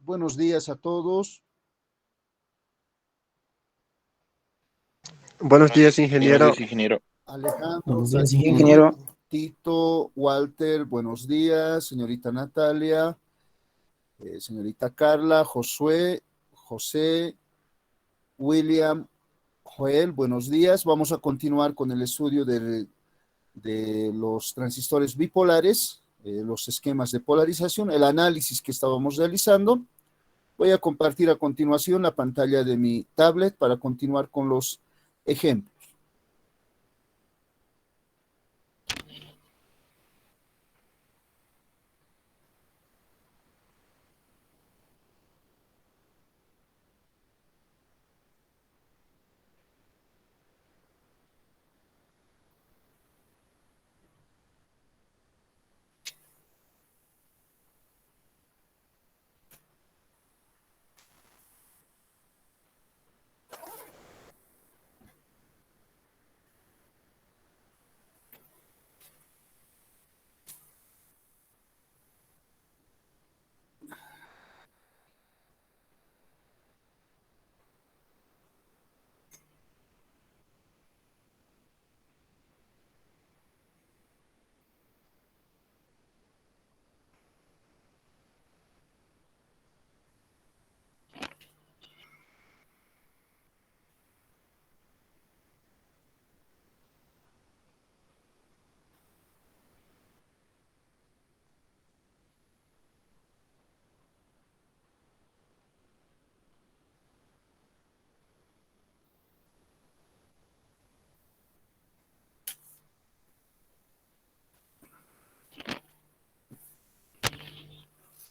Buenos días a todos. Buenos días, Buenos ingeniero. días, ingeniero. Alejandro, Buenos días, Satín, ingeniero. Tito, Walter, buenos días. Señorita Natalia, señorita Carla, Josué, José, William, Joel, buenos días. Vamos a continuar con el estudio de los transistores bipolares, los esquemas de polarización, el análisis que estábamos realizando. Voy a compartir a continuación la pantalla de mi tablet para continuar con los ejemplos.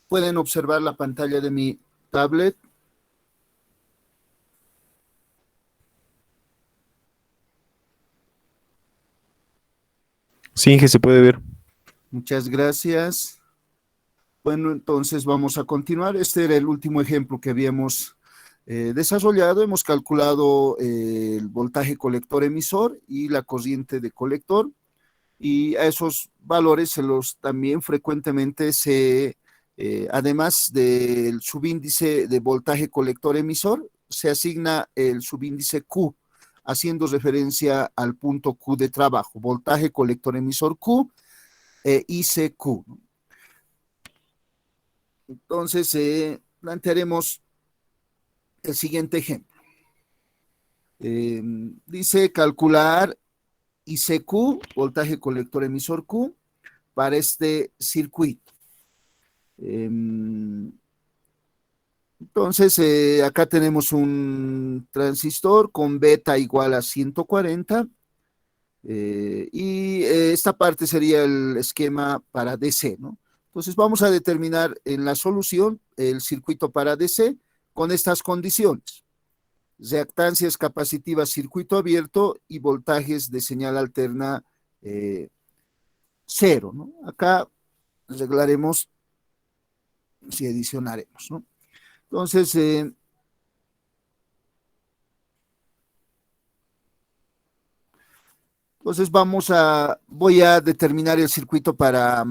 Pueden observar la pantalla de mi tablet. Sí, que se puede ver. Muchas gracias. Bueno, entonces vamos a continuar. Este era el último ejemplo que habíamos desarrollado. Hemos calculado el voltaje colector emisor y la corriente de colector. Y a esos valores se los también frecuentemente además del subíndice de voltaje colector emisor, se asigna el subíndice Q, haciendo referencia al punto Q de trabajo, voltaje colector emisor Q, ICQ. Entonces, plantearemos el siguiente ejemplo. Dice calcular ICQ, voltaje colector emisor Q, para este circuito. Entonces, acá tenemos un transistor con beta igual a 140 y esta parte sería el esquema para DC, ¿no? Entonces, vamos a determinar en la solución el circuito para DC con estas condiciones. Reactancias capacitivas circuito abierto y voltajes de señal alterna cero, ¿no? Acá arreglaremos si adicionaremos, ¿no? Entonces, voy a determinar el circuito para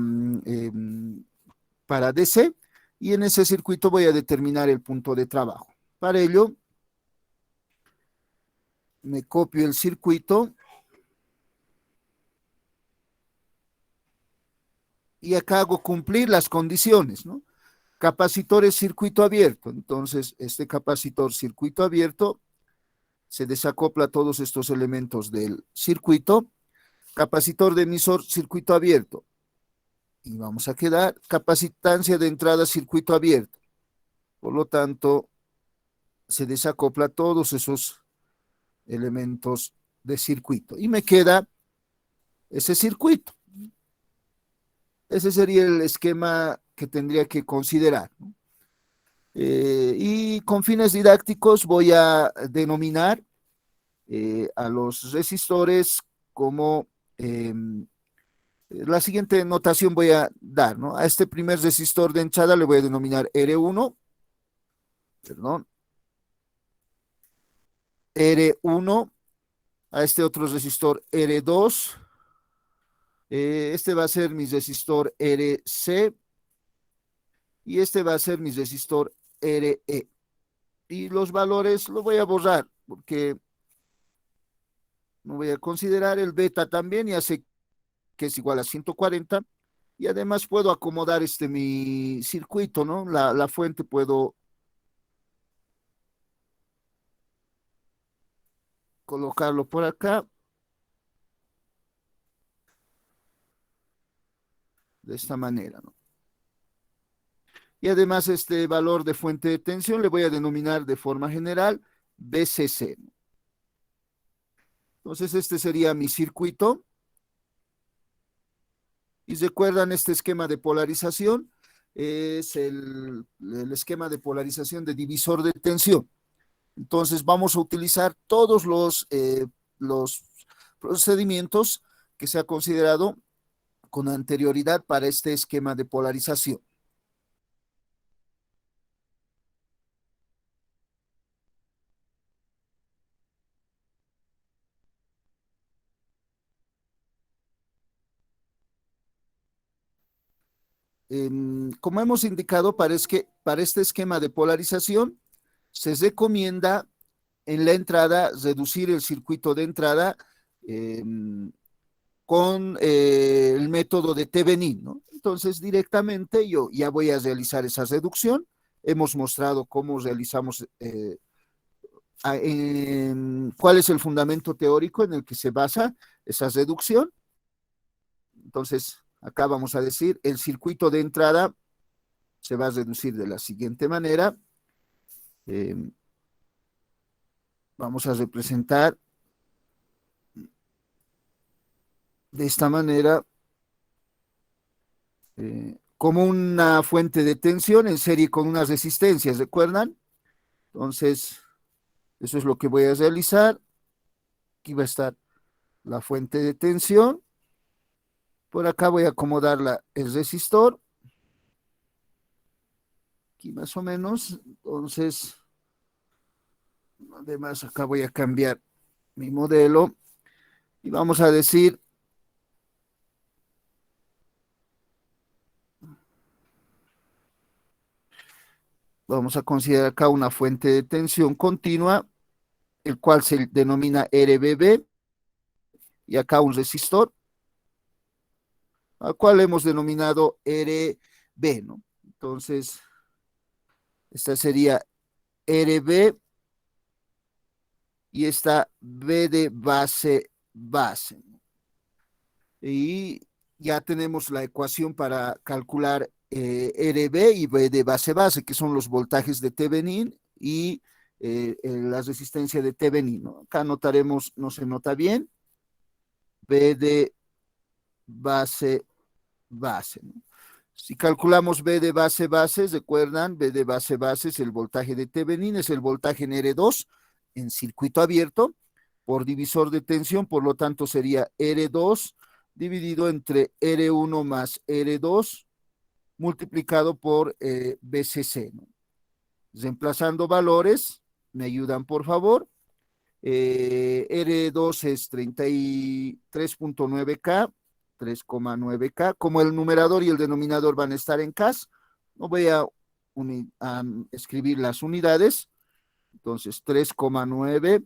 DC y en ese circuito voy a determinar el punto de trabajo. Para ello, me copio el circuito y acá hago cumplir las condiciones, ¿no? Capacitor es circuito abierto, entonces este capacitor circuito abierto se desacopla todos estos elementos del circuito. Capacitor de emisor circuito abierto y vamos a quedar capacitancia de entrada circuito abierto, por lo tanto se desacopla todos esos elementos de circuito y me queda ese circuito. Ese sería el esquema que tendría que considerar, ¿no? Y con fines didácticos voy a denominar a los resistores como la siguiente notación voy a dar, ¿no? A este primer resistor de entrada le voy a denominar R1, perdón, R1, a este otro resistor R2, este va a ser mi resistor RC y este va a ser mi resistor RE. Y los valores los voy a borrar porque no voy a considerar el beta también, ya sé que es igual a 140 y además puedo acomodar mi circuito, ¿no? La fuente puedo colocarlo por acá, de esta manera, ¿no? Y además este valor de fuente de tensión le voy a denominar de forma general BCC. Entonces este sería mi circuito. Y recuerdan este esquema de polarización, es el esquema de polarización de divisor de tensión. Entonces vamos a utilizar todos los procedimientos que se ha considerado con anterioridad para este esquema de polarización. Como hemos indicado, para este esquema de polarización se recomienda en la entrada reducir el circuito de entrada eh, con el método de Thevenin, ¿no? Entonces, directamente yo ya voy a realizar esa reducción. Hemos mostrado cómo realizamos, cuál es el fundamento teórico en el que se basa esa reducción. Entonces, acá vamos a decir, el circuito de entrada se va a reducir de la siguiente manera. Eh, Vamos a representar de esta manera como una fuente de tensión en serie con unas resistencias, ¿recuerdan? Entonces, eso es lo que voy a realizar. Aquí va a estar la fuente de tensión. Por acá voy a acomodar el resistor. Aquí más o menos. Entonces, además acá voy a cambiar mi modelo. Y vamos a decir, vamos a considerar acá una fuente de tensión continua, el cual se denomina RBB. Y acá un resistor, al cual hemos denominado RB, ¿no? Entonces, esta sería RB y esta B de base. Y ya tenemos la ecuación para calcular RB y B de base, que son los voltajes de Thevenin y la resistencia de Thevenin, ¿no? Acá notaremos, no se nota bien, B de base, ¿no? Si calculamos B de base, recuerdan, B de base es el voltaje de Thevenin, es el voltaje en R2 en circuito abierto por divisor de tensión, por lo tanto sería R2 dividido entre R1 más R2 multiplicado por BCC, ¿no? Reemplazando valores, me ayudan por favor. R2 es 33.9K, 3,9K. Como el numerador y el denominador van a estar en K, no voy a escribir las unidades. Entonces, 3,9.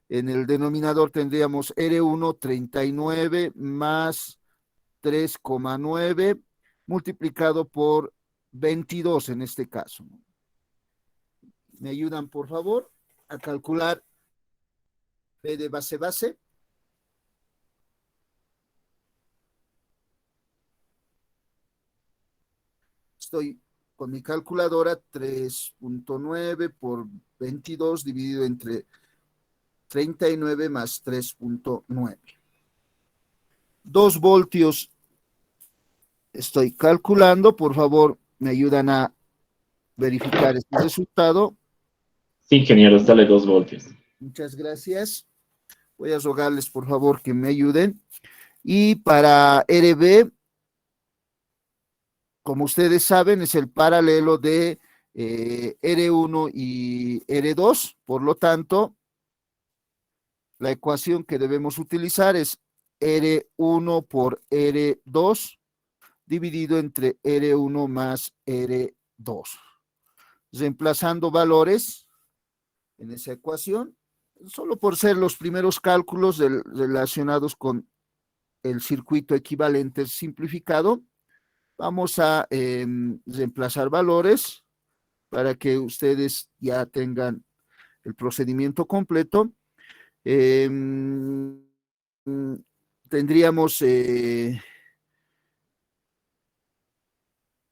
En el denominador tendríamos R1, 39 más 3,9 multiplicado por 22 en este caso. ¿Me ayudan, por favor, a calcular B de base? Estoy con mi calculadora, 3.9 por 22 dividido entre 39 más 3.9. 2 voltios estoy calculando. Por favor, me ayudan a verificar este resultado. Sí, ingeniero, dale 2 voltios. Muchas gracias. Voy a rogarles, por favor, que me ayuden. Y para RB, como ustedes saben, es el paralelo de R1 y R2. Por lo tanto, la ecuación que debemos utilizar es R1 por R2 dividido entre R1 más R2. reemplazando valores en esa ecuación, solo por ser los primeros cálculos relacionados con el circuito equivalente simplificado, vamos a reemplazar valores para que ustedes ya tengan el procedimiento completo. Tendríamos,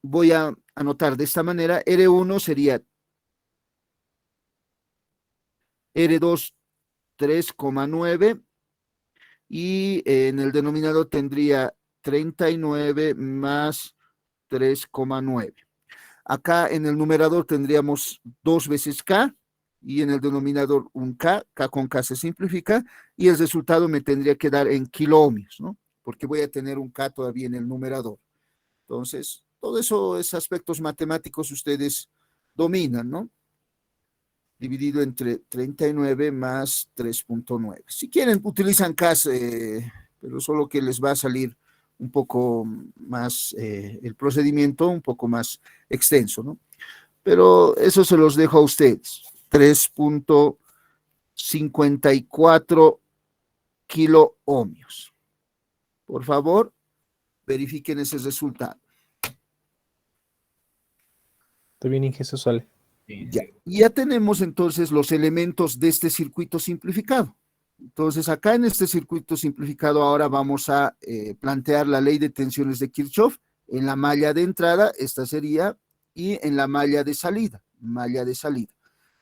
voy a anotar de esta manera, R1 sería R2 3,9 y en el denominador tendría 39 más 3,9. Acá en el numerador tendríamos 2 veces K y en el denominador un K, K con K se simplifica y el resultado me tendría que dar en kiloohmios, ¿no? Porque voy a tener un K todavía en el numerador. Entonces, todo eso, esos aspectos matemáticos ustedes dominan, ¿no? Dividido entre 39 más 3,9. Si quieren, utilizan CAS, pero solo que les va a salir un poco más, el procedimiento un poco más extenso, ¿no? Pero eso se los dejo a ustedes. 3,54 kiloohmios. Por favor, verifiquen ese resultado. Está bien, Inge, sale. Ya tenemos entonces los elementos de este circuito simplificado. Entonces, acá en este circuito simplificado ahora vamos a plantear la ley de tensiones de Kirchhoff en la malla de entrada, esta sería, y en la malla de salida.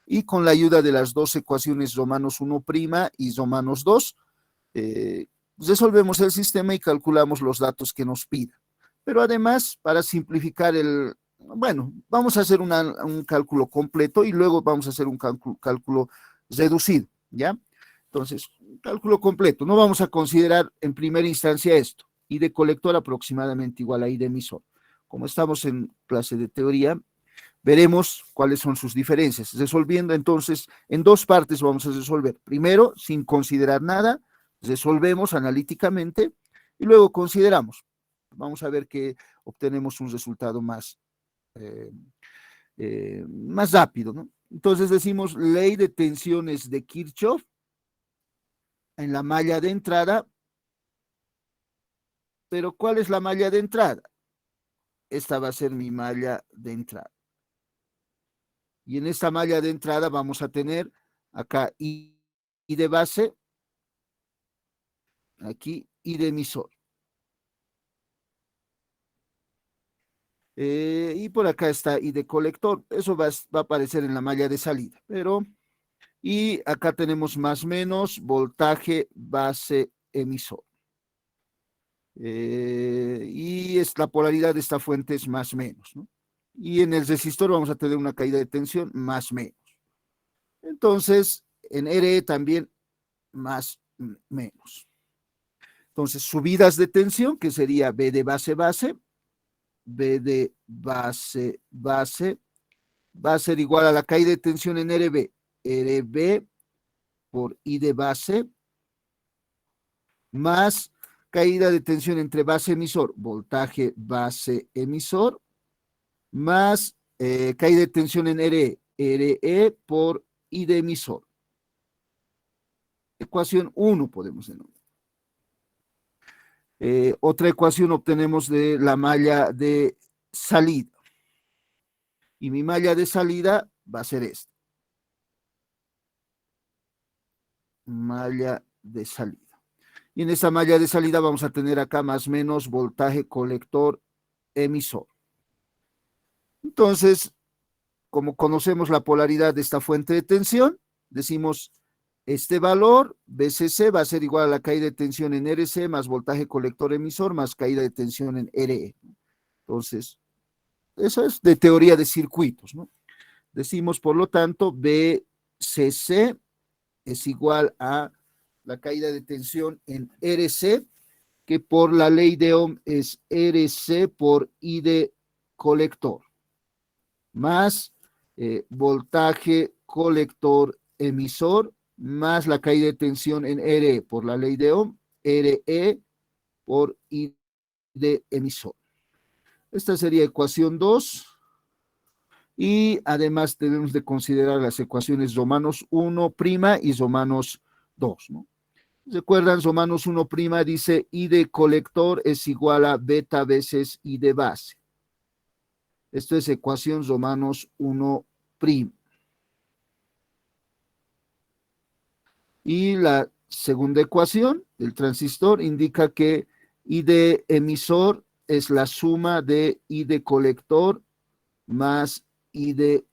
Y con la ayuda de las dos ecuaciones Romanos 1' y Romanos 2, resolvemos el sistema y calculamos los datos que nos pida. Pero además, para simplificar bueno, vamos a hacer un cálculo completo y luego vamos a hacer un cálculo reducido, ¿ya? Entonces, cálculo completo, no vamos a considerar en primera instancia esto, I de colector aproximadamente igual a I de emisor. Como estamos en clase de teoría, veremos cuáles son sus diferencias. Resolviendo entonces, en dos partes vamos a resolver. Primero, sin considerar nada, resolvemos analíticamente y luego consideramos. Vamos a ver que obtenemos un resultado más rápido, ¿no? Entonces decimos ley de tensiones de Kirchhoff en la malla de entrada, pero ¿cuál es la malla de entrada? Esta va a ser mi malla de entrada. Y en esta malla de entrada vamos a tener acá I de base, aquí I de emisor. Y por acá está I de colector, eso va a aparecer en la malla de salida, pero, y acá tenemos más menos voltaje base emisor. Y la polaridad de esta fuente es más menos, ¿no? Y en el resistor vamos a tener una caída de tensión más menos. Entonces, en RE también más menos. Entonces, subidas de tensión, que sería B de base base, B de base base, va a ser igual a la caída de tensión en RB, RB por I de base, más caída de tensión entre base emisor, voltaje base emisor, más caída de tensión en RE, RE por I de emisor. Ecuación 1 podemos denominar. Otra ecuación obtenemos de la malla de salida. Y mi malla de salida va a ser esta. Malla de salida. Y en esta malla de salida vamos a tener acá más o menos voltaje colector emisor. Entonces, como conocemos la polaridad de esta fuente de tensión, decimos este valor, BCC, va a ser igual a la caída de tensión en RC más voltaje colector emisor más caída de tensión en RE. Entonces, eso es de teoría de circuitos, ¿no? Decimos, por lo tanto, BCC es igual a la caída de tensión en RC, que por la ley de Ohm es RC por I de colector, más voltaje colector emisor, más la caída de tensión en RE por la ley de Ohm, RE por I de emisor. Esta sería ecuación 2. Y además debemos de considerar las ecuaciones Romanos 1' y Romanos 2, ¿no? ¿Recuerdan? Romanos 1' dice I de colector es igual a beta veces I de base. Esto es ecuación Romanos 1'. Y la segunda ecuación del transistor indica que I de emisor es la suma de I de colector más I de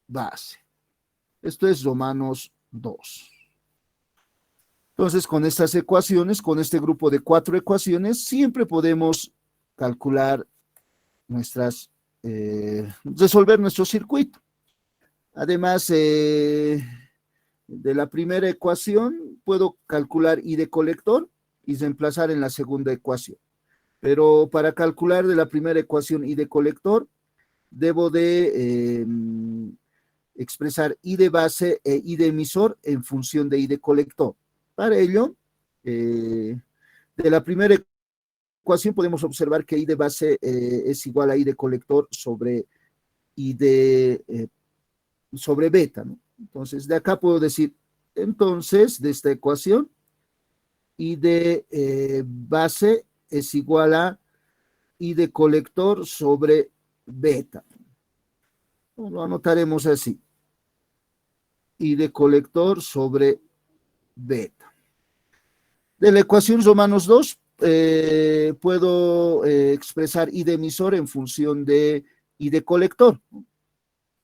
base. Esto es Romanos 2. Entonces, con estas ecuaciones, con este grupo de 4 ecuaciones, siempre podemos calcular resolver nuestro circuito. Además, de la primera ecuación, puedo calcular I de colector y reemplazar en la segunda ecuación. Pero para calcular de la primera ecuación I de colector, debo de expresar I de base e I de emisor en función de I de colector. Para ello, de la primera ecuación podemos observar que I de base es igual a I de colector sobre sobre beta, ¿no? Entonces, de acá puedo decir, entonces, de esta ecuación, I de base es igual a I de colector sobre beta. Lo anotaremos así. I de colector sobre beta. De la ecuación Romanos 2, puedo expresar I de emisor en función de I de colector, ¿no?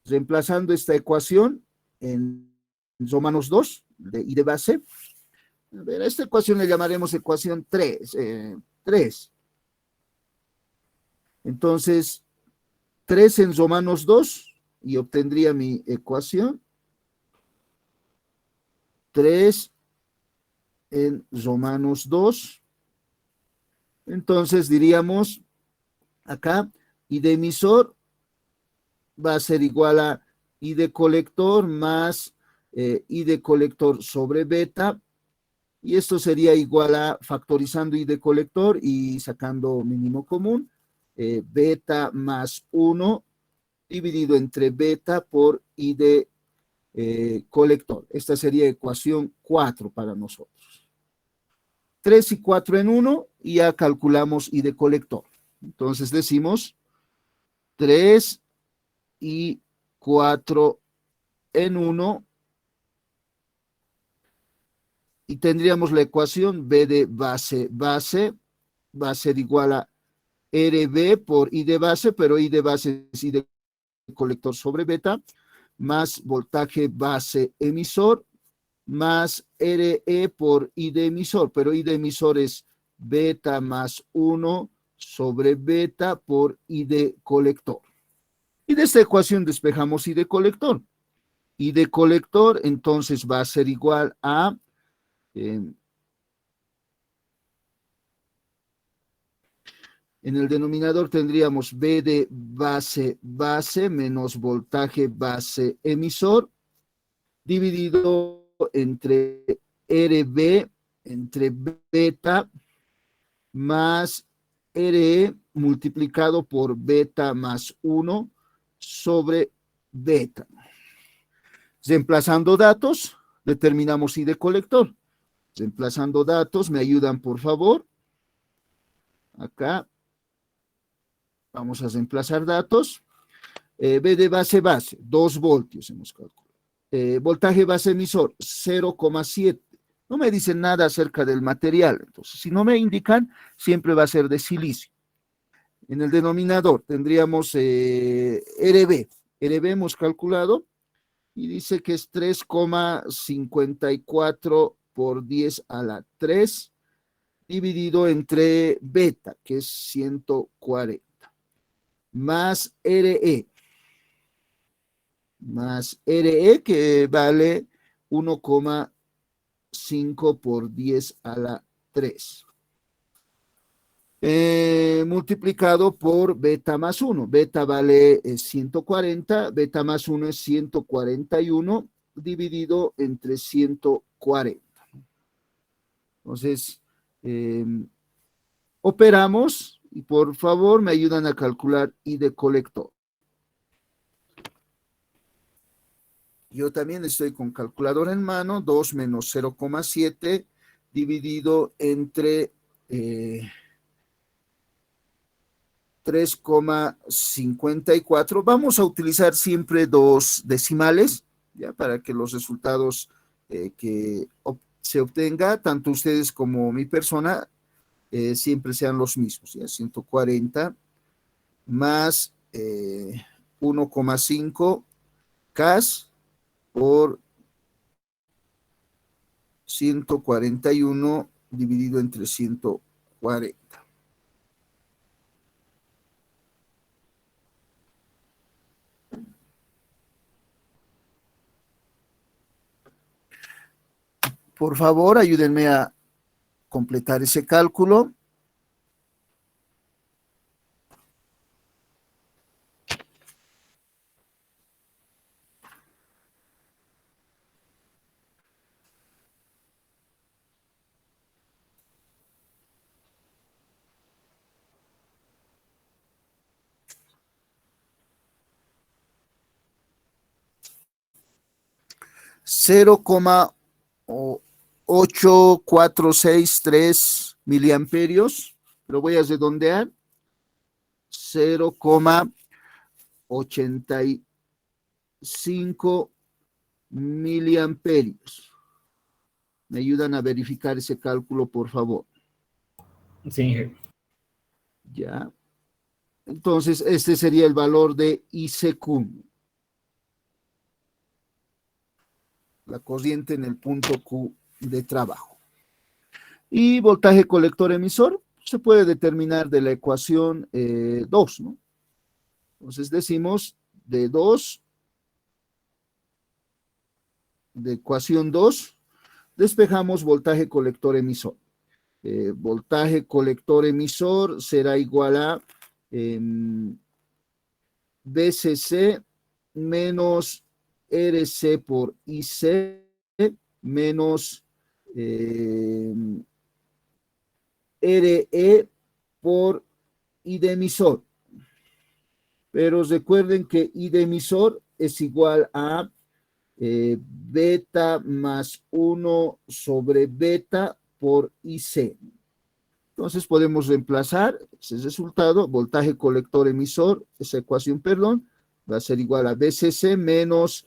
Reemplazando esta ecuación en Romanos 2, de I de base. A ver, a esta ecuación le llamaremos ecuación 3. 3. Entonces, 3 en Romanos 2 y obtendría mi ecuación 3 en Romanos 2. Entonces diríamos acá, I de emisor va a ser igual a I de colector más I de colector sobre beta, y esto sería igual a, factorizando I de colector y sacando mínimo común, beta más 1 dividido entre beta por I de colector. Esta sería ecuación 4 para nosotros. 3 y 4 en 1 y ya calculamos I de colector. Entonces decimos 3 y 4 en 1 y tendríamos la ecuación B de base va a ser igual a RB por I de base, pero I de base es I de colector sobre beta, más voltaje base emisor, más RE por I de emisor, pero I de emisor es beta más 1 sobre beta por I de colector. Y de esta ecuación despejamos I de colector. I de colector entonces va a ser igual a en el denominador tendríamos B de base menos voltaje base emisor dividido entre RB entre beta más RE multiplicado por beta más 1 sobre beta. Reemplazando datos, determinamos I de colector. Reemplazando datos, me ayudan por favor. Acá vamos a reemplazar datos. B de base, 2 voltios hemos calculado. Voltaje base emisor, 0,7. No me dicen nada acerca del material, entonces si no me indican, siempre va a ser de silicio. En el denominador tendríamos RB. RB hemos calculado y dice que es 3,54 por 10 a la 3 dividido entre beta, que es 140, más RE, que vale 1,5 por 10 a la 3. Multiplicado por beta más 1. Beta vale 140, beta más 1 es 141, dividido entre 140. Entonces, operamos y por favor me ayudan a calcular I de colector. Yo también estoy con calculadora en mano. 2 menos 0,7 dividido entre 3,54. Vamos a utilizar siempre dos decimales, ya, para que los resultados que se obtenga, tanto ustedes como mi persona, siempre sean los mismos, ya. 140 más 1,5 cas por 141 dividido entre 140. Por favor, ayúdenme a completar ese cálculo. Cero coma 8463 miliamperios, lo voy a redondear, 0,85 miliamperios. ¿Me ayudan a verificar ese cálculo, por favor? Sí. Ya. Entonces, este sería el valor de ICQ, la corriente en el punto Q de trabajo. Y voltaje colector emisor se puede determinar de la ecuación 2, ¿no? Entonces decimos de 2, de ecuación 2, despejamos voltaje colector emisor. Voltaje colector emisor será igual a BCC menos RC por IC menos RE por I de emisor. Pero recuerden que I de emisor es igual a beta más 1 sobre beta por IC. Entonces podemos reemplazar ese resultado, voltaje colector emisor, esa ecuación, perdón, va a ser igual a BCC menos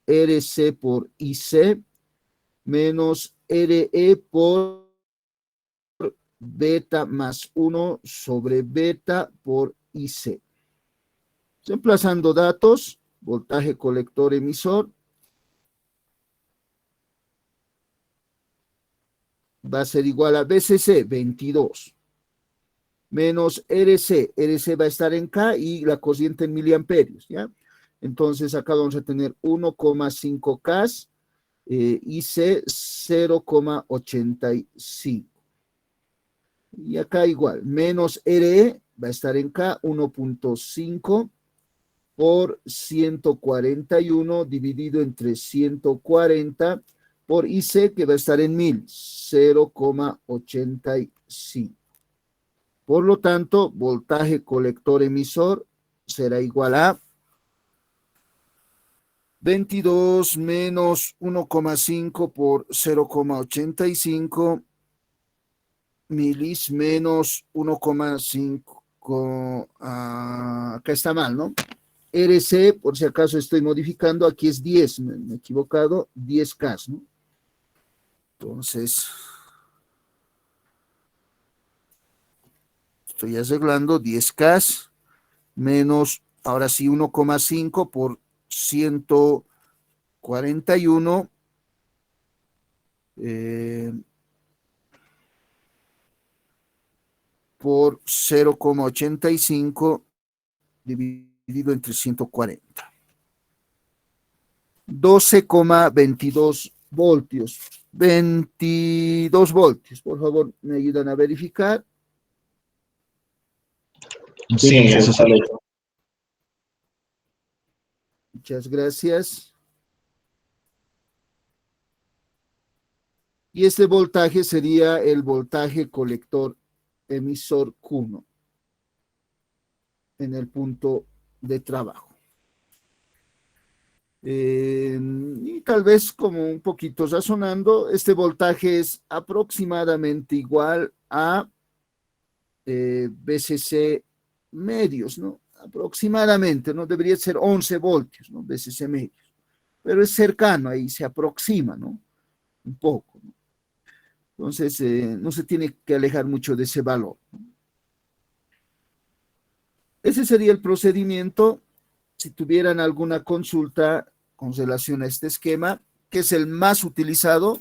RC por IC menos RE por beta más 1 sobre beta por IC. Reemplazando datos, voltaje colector emisor va a ser igual a BCC 22 menos RC va a estar en K y la corriente en miliamperios, ¿ya? Entonces acá vamos a tener 1,5 K y C 0,85. Y acá igual, menos RE va a estar en K 1,5 por 141 dividido entre 140 por IC, que va a estar en 1000, 0,85. Por lo tanto, voltaje colector emisor será igual a 22 menos 1,5 por 0,85 milis menos 1,5. Acá está mal, ¿no? RC, por si acaso estoy modificando, aquí es 10, me he equivocado, 10K, ¿no? Entonces, estoy arreglando 10K menos, ahora sí, 1,5 por 141 por 0,85 dividido entre 140. 12,22 voltios. 22 voltios. Por favor, me ayudan a verificar. Sí, eso sale. Muchas gracias. Y este voltaje sería el voltaje colector emisor Q1 en el punto de trabajo. Y tal vez como un poquito razonando, este voltaje es aproximadamente igual a BCC medios, ¿no? Aproximadamente, ¿no? Debería ser 11 voltios, ¿no? BCC medios, pero es cercano, ahí se aproxima, ¿no? Un poco, ¿no? Entonces, no se tiene que alejar mucho de ese valor, ¿no? Ese sería el procedimiento. Si tuvieran alguna consulta con relación a este esquema, que es el más utilizado,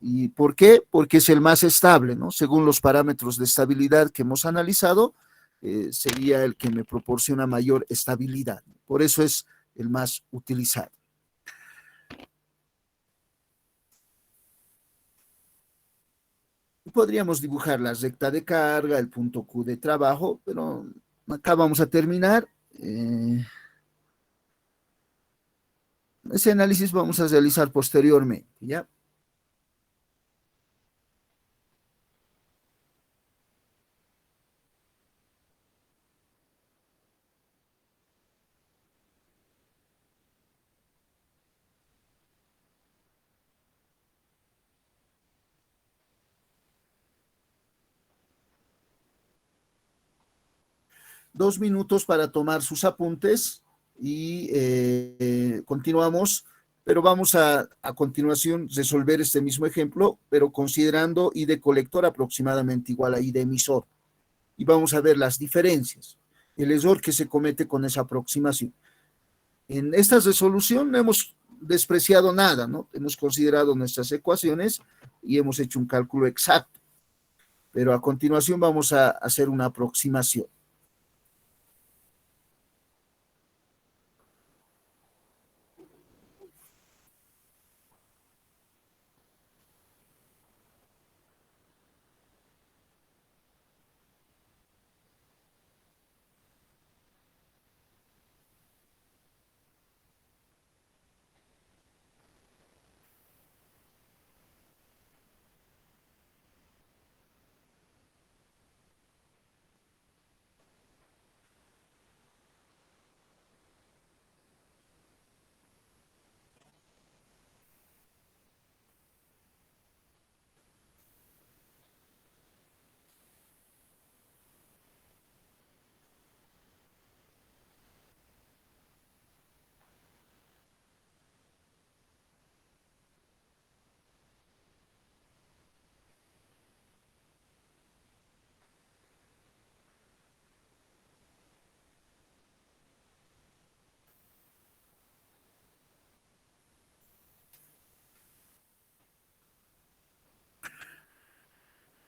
¿y por qué? Porque es el más estable, ¿no? Según los parámetros de estabilidad que hemos analizado, sería el que me proporciona mayor estabilidad. Por eso es el más utilizado. Podríamos dibujar la recta de carga, el punto Q de trabajo, pero acá vamos a terminar. Ese análisis vamos a realizar posteriormente, ¿ya? Dos minutos para tomar sus apuntes y continuamos, pero vamos a continuación resolver este mismo ejemplo, pero considerando I de colector aproximadamente igual a I de emisor. Y vamos a ver las diferencias, el error que se comete con esa aproximación. En esta resolución no hemos despreciado nada, ¿no? Hemos considerado nuestras ecuaciones y hemos hecho un cálculo exacto, pero a continuación vamos a hacer una aproximación.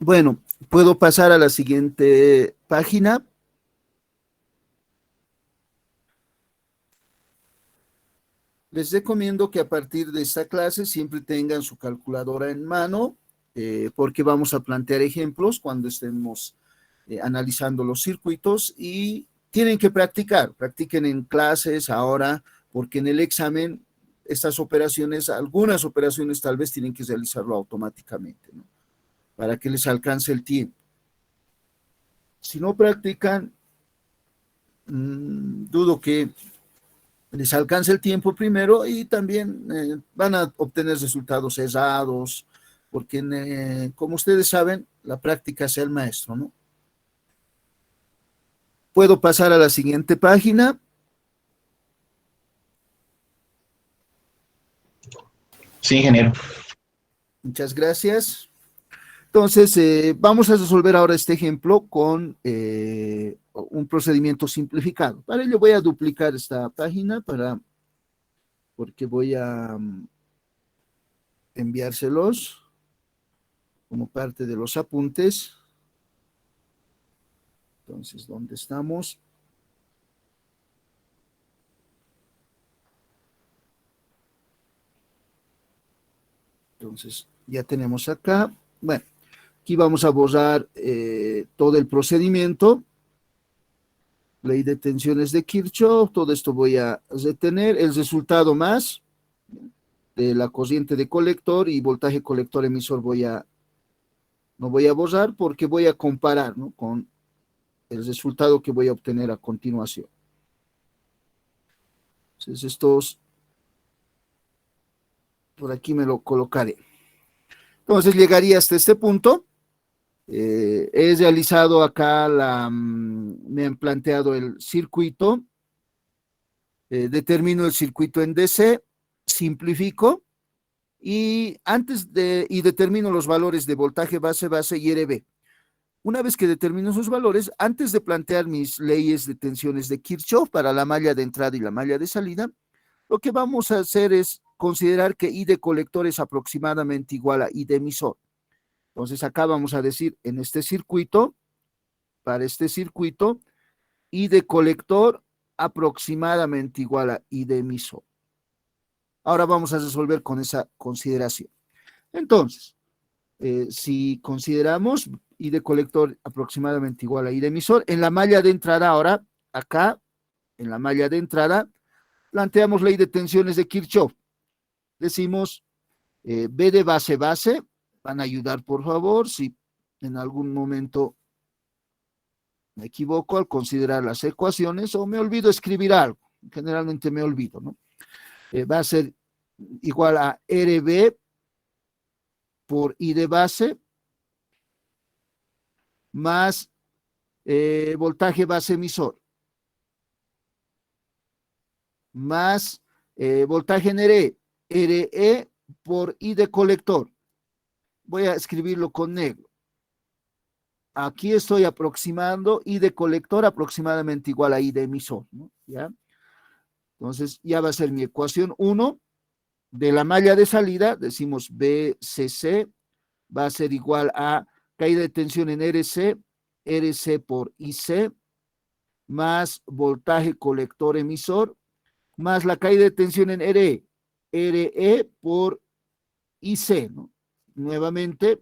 Bueno, puedo pasar a la siguiente página. Les recomiendo que a partir de esta clase siempre tengan su calculadora en mano, porque vamos a plantear ejemplos cuando estemos analizando los circuitos y tienen que practicar, practiquen en clases ahora, porque en el examen estas operaciones, algunas operaciones tal vez tienen que realizarlo automáticamente, ¿no? Para que les alcance el tiempo. Si no practican, dudo que les alcance el tiempo primero y también van a obtener resultados errados, porque como ustedes saben, la práctica es el maestro, ¿no? Puedo pasar a la siguiente página. Sí, ingeniero. Muchas gracias. Entonces, vamos a resolver ahora este ejemplo con un procedimiento simplificado. Para ello voy a duplicar esta página porque voy a enviárselos como parte de los apuntes. Entonces, ¿dónde estamos? Entonces, ya tenemos acá. Bueno, aquí vamos a borrar todo el procedimiento. Ley de tensiones de Kirchhoff, todo esto voy a retener. El resultado más de la corriente de colector y voltaje colector emisor no voy a borrar porque voy a comparar, ¿no?, con el resultado que voy a obtener a continuación. Entonces estos, por aquí me lo colocaré. Entonces llegaría hasta este punto. He realizado acá me han planteado el circuito, determino el circuito en DC, simplifico y determino los valores de voltaje base y RB. Una vez que determino esos valores, antes de plantear mis leyes de tensiones de Kirchhoff para la malla de entrada y la malla de salida, lo que vamos a hacer es considerar que I de colector es aproximadamente igual a I de emisor. Entonces acá vamos a decir en este circuito, para este circuito, I de colector aproximadamente igual a I de emisor. Ahora vamos a resolver con esa consideración. Entonces, si consideramos I de colector aproximadamente igual a I de emisor, en la malla de entrada ahora, acá, en la malla de entrada, planteamos ley de tensiones de Kirchhoff. Decimos B de base, van a ayudar por favor, si en algún momento me equivoco al considerar las ecuaciones o me olvido escribir algo, generalmente me olvido, ¿no? Va a ser igual a RB por I de base más voltaje base emisor más voltaje en RE por I de colector. Voy a escribirlo con negro. Aquí estoy aproximando I de colector aproximadamente igual a I de emisor, ¿no? ¿Ya? Entonces ya va a ser mi ecuación 1 de la malla de salida, decimos BCC va a ser igual a caída de tensión en RC por IC, más voltaje colector emisor, más la caída de tensión en RE por IC, ¿no? Nuevamente,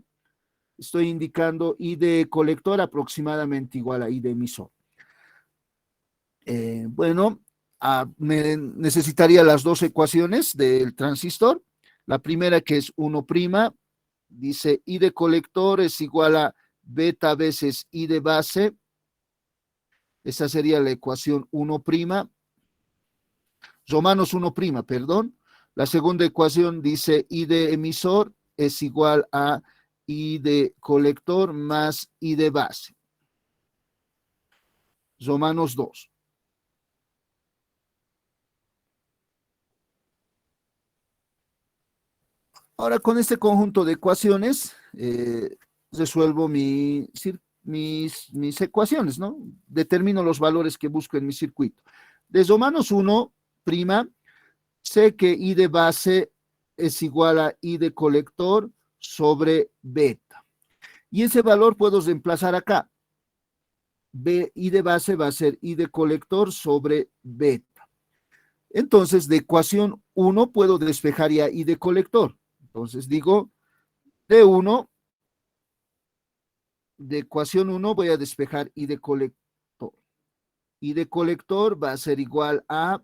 estoy indicando I de colector aproximadamente igual a I de emisor. Bueno, me necesitaría las dos ecuaciones del transistor. La primera, que es 1', dice I de colector es igual a beta veces I de base. Esa sería la ecuación 1', Romanos 1', perdón. La segunda ecuación dice I de emisor es igual a I de colector más I de base. Romanos 2. Ahora con este conjunto de ecuaciones resuelvo mis ecuaciones, ¿no? Determino los valores que busco en mi circuito. De Romanos 1', sé que I de base es igual a I de colector sobre beta. Y ese valor puedo reemplazar acá. I de base va a ser I de colector sobre beta. Entonces, de ecuación 1 puedo despejar ya I de colector. Entonces digo, de ecuación 1 voy a despejar I de colector. I de colector va a ser igual a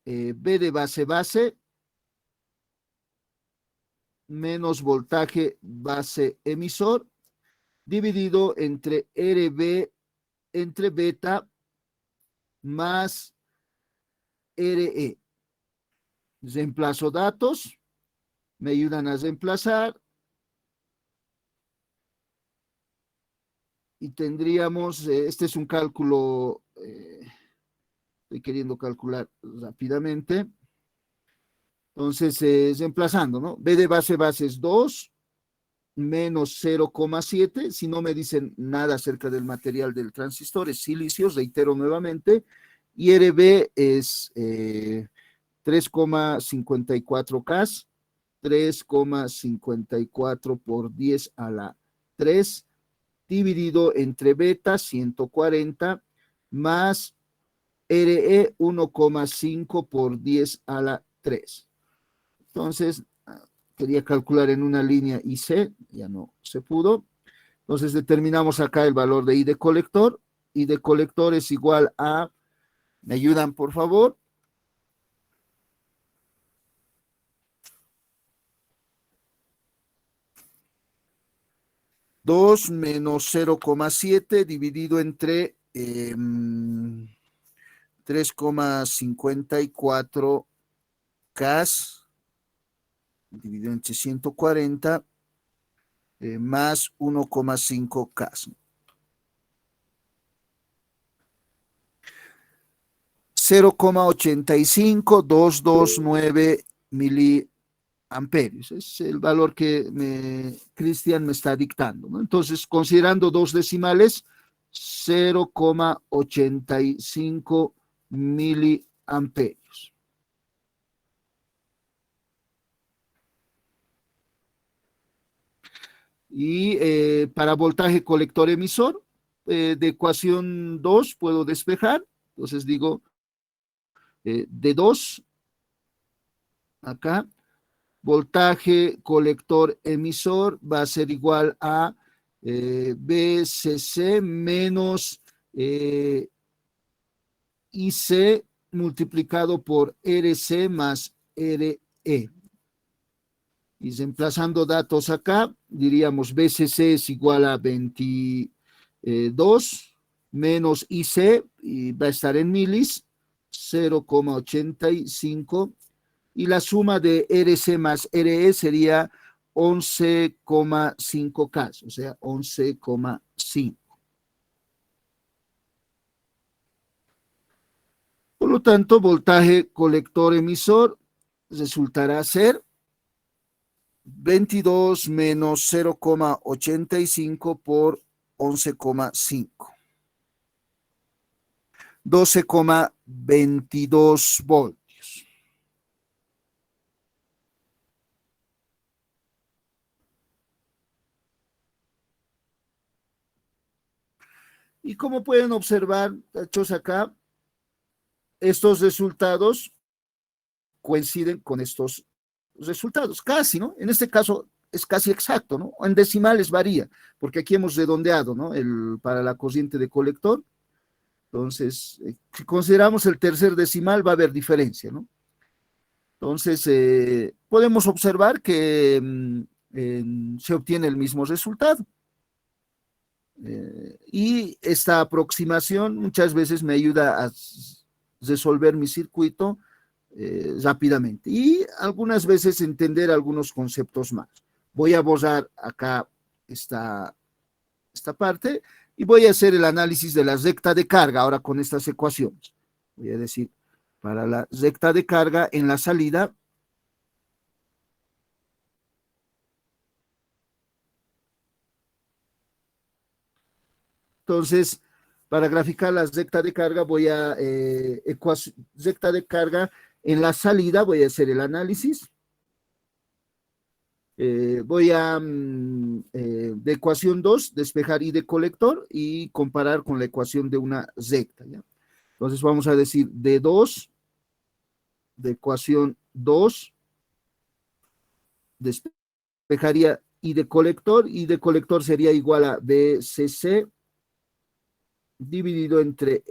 B de base menos voltaje base emisor dividido entre RB entre beta más RE. Reemplazo datos, me ayudan a reemplazar y tendríamos, este es un cálculo, estoy queriendo calcular rápidamente. Entonces, reemplazando, ¿no? B de base es 2 menos 0,7. Si no me dicen nada acerca del material del transistor, es silicio, reitero nuevamente. Y RB es 3,54 K, 3,54 por 10 a la 3, dividido entre beta, 140, más RE, 1,5 por 10 a la 3. Entonces, quería calcular en una línea IC, ya no se pudo. Entonces, determinamos acá el valor de I de colector. I de colector es igual a, ¿me ayudan por favor? 2 menos 0,7 dividido entre 3,54 cas dividido entre 140 más 1,5 cas. 0,85229 miliamperios. Es el valor que Cristian me está dictando, ¿no? Entonces, considerando dos decimales, 0,85 miliamperios. Y para voltaje colector emisor, de ecuación 2 puedo despejar. Entonces digo, de 2, acá, voltaje colector emisor va a ser igual a BCC menos IC multiplicado por RC más RE. Y reemplazando datos acá, diríamos BCC es igual a 22 menos IC, y va a estar en milis, 0,85, y la suma de RC más RE sería 11,5 K, o sea, 11,5. Por lo tanto, voltaje colector emisor resultará ser 22 menos 0,85 por 11,5. 12,22 voltios. Y como pueden observar, hechos acá, estos resultados coinciden con estos resultados, casi, ¿no? En este caso es casi exacto, ¿no? En decimales varía, porque aquí hemos redondeado, ¿no? Para la corriente de colector. Entonces, si consideramos el tercer decimal, va a haber diferencia, ¿no? Entonces, podemos observar que se obtiene el mismo resultado. Y esta aproximación muchas veces me ayuda a resolver mi circuito rápidamente y algunas veces entender algunos conceptos más. Voy a borrar acá esta parte y voy a hacer el análisis de la recta de carga ahora con estas ecuaciones. Voy a decir, para la recta de carga en la salida, entonces, para graficar la recta de carga, voy a recta de carga en la salida, voy a hacer el análisis. Voy a, de ecuación 2, despejar I de colector y comparar con la ecuación de una recta, ¿ya? Entonces vamos a decir de 2, de ecuación 2, despejaría I de colector sería igual a BCC dividido entre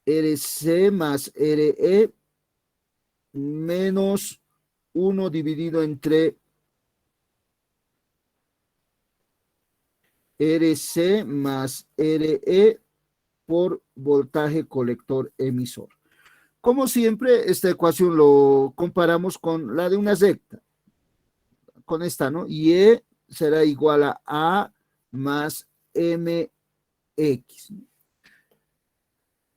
RC más RE menos 1 dividido entre RC más RE por voltaje colector emisor. Como siempre, esta ecuación lo comparamos con la de una recta, con esta, ¿no? Y E será igual a A más MX.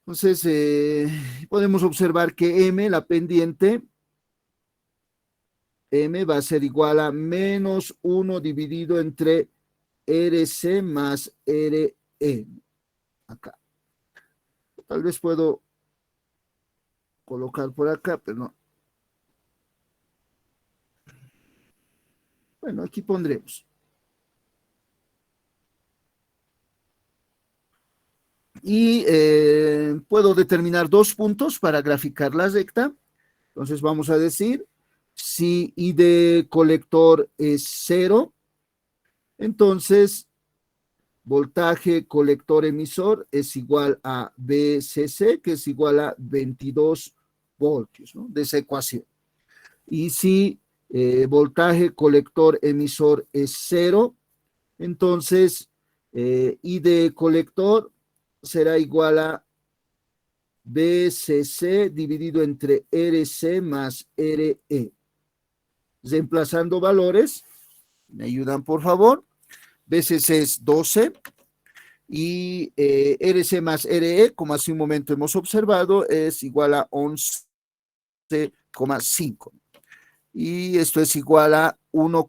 Entonces, podemos observar que M, la pendiente, M va a ser igual a menos 1 dividido entre RC más RE. Acá. Tal vez puedo colocar por acá, pero no. Bueno, aquí pondremos. Y puedo determinar dos puntos para graficar la recta. Entonces vamos a decir, si I de colector es 0, entonces voltaje colector emisor es igual a BCC, que es igual a 22 voltios, ¿no? De esa ecuación. Y si voltaje colector emisor es 0, entonces I de colector será igual a BCC dividido entre RC más RE. Reemplazando valores, me ayudan por favor. BCC es 12 y RC más RE, como hace un momento hemos observado, es igual a 11,5. Y esto es igual a 1,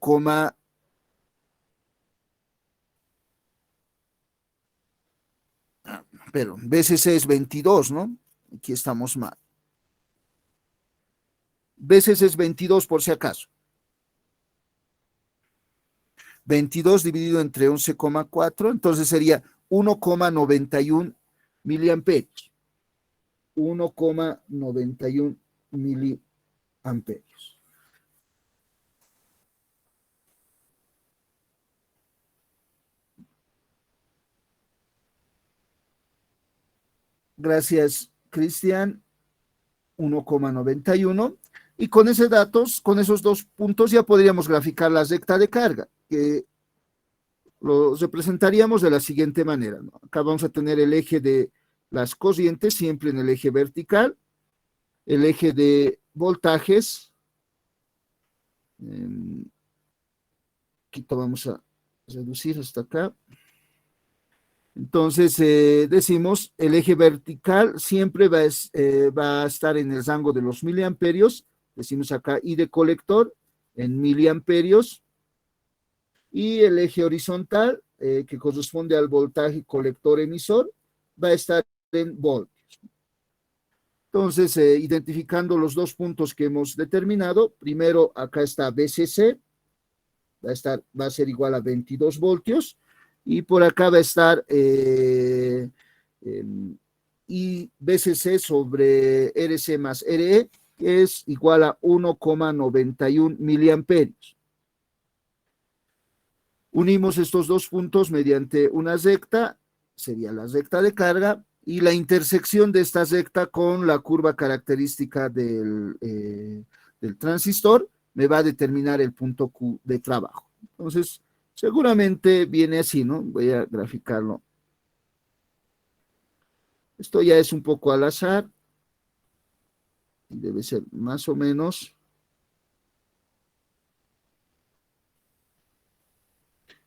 pero BCC es 22, ¿no? Aquí estamos mal. BCC es 22 por si acaso. 22 dividido entre 11,4, entonces sería 1,91 miliamperios. 1,91 miliamperios. Gracias, Cristian. 1,91. Y con esos datos, con esos dos puntos, ya podríamos graficar la recta de carga, que lo representaríamos de la siguiente manera, ¿no? Acá vamos a tener el eje de las corrientes, siempre en el eje vertical, el eje de voltajes, aquí vamos a reducir hasta acá. Entonces, decimos, el eje vertical siempre va a estar en el rango de los miliamperios. Decimos acá I de colector en miliamperios. Y el eje horizontal, que corresponde al voltaje colector emisor, va a estar en voltios. Entonces, identificando los dos puntos que hemos determinado, primero acá está BCC, va a ser igual a 22 voltios. Y por acá va a estar I BCC sobre RC más RE, que es igual a 1,91 miliamperios. Unimos estos dos puntos mediante una recta, sería la recta de carga, y la intersección de esta recta con la curva característica del transistor me va a determinar el punto Q de trabajo. Entonces, seguramente viene así, ¿no? Voy a graficarlo. Esto ya es un poco al azar. Debe ser más o menos.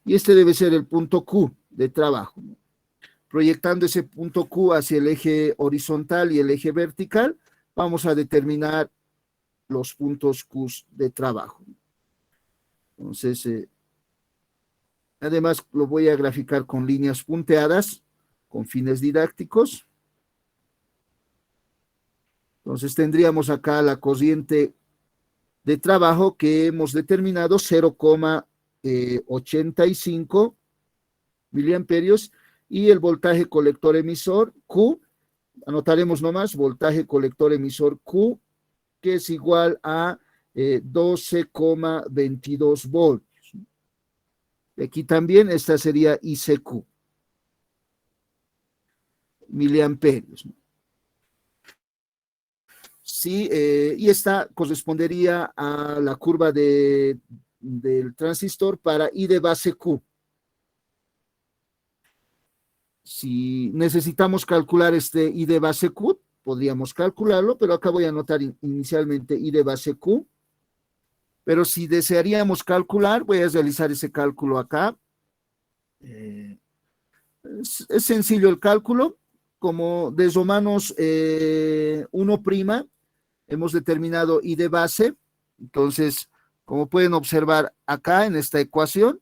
Y este debe ser el punto Q de trabajo, ¿no? Proyectando ese punto Q hacia el eje horizontal y el eje vertical, vamos a determinar los puntos Q de trabajo. Entonces, además, lo voy a graficar con líneas punteadas, con fines didácticos. Entonces, tendríamos acá la corriente de trabajo que hemos determinado 0,85 miliamperios y el voltaje colector emisor Q, anotaremos nomás, voltaje colector emisor Q, que es igual a 12,22 voltios. Aquí también esta sería ICQ, miliamperios. Sí, y esta correspondería a la curva del transistor para I de base Q. Si necesitamos calcular este I de base Q, podríamos calcularlo, pero acá voy a anotar inicialmente I de base Q. Pero si desearíamos calcular, voy a realizar ese cálculo acá. Es sencillo el cálculo. Como de romanos 1', hemos determinado I de base. Entonces, como pueden observar acá en esta ecuación,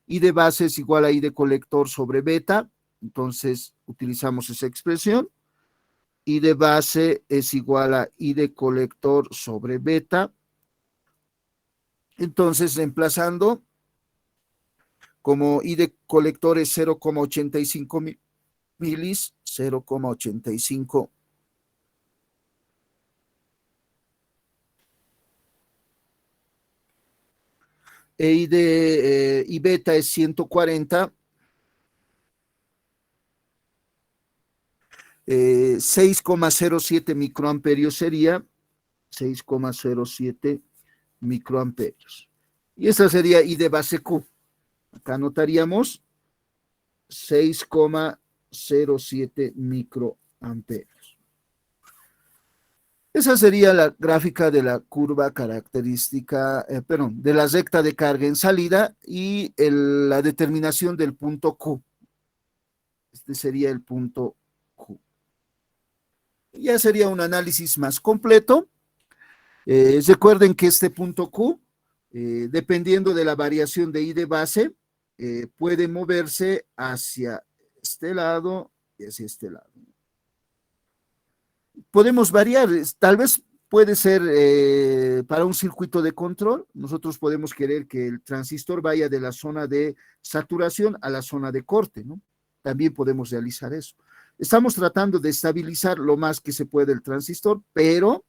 I de base es igual a I de colector sobre beta. Entonces, utilizamos esa expresión. I de base es igual a I de colector sobre beta. Entonces, reemplazando, como I de colector es 0,85 milis, 0,85 I beta es 140, 6,07 microamperios sería 6,07 microamperios. Y esta sería I de base Q. Acá anotaríamos 6,07 microamperios. Esa sería la gráfica de la curva característica, de la recta de carga en salida y la determinación del punto Q. Este sería el punto Q. Ya sería un análisis más completo. Recuerden que este punto Q, dependiendo de la variación de I de base, puede moverse hacia este lado y hacia este lado. Podemos variar, tal vez puede ser para un circuito de control, nosotros podemos querer que el transistor vaya de la zona de saturación a la zona de corte, ¿no? También podemos realizar eso. Estamos tratando de estabilizar lo más que se puede el transistor, pero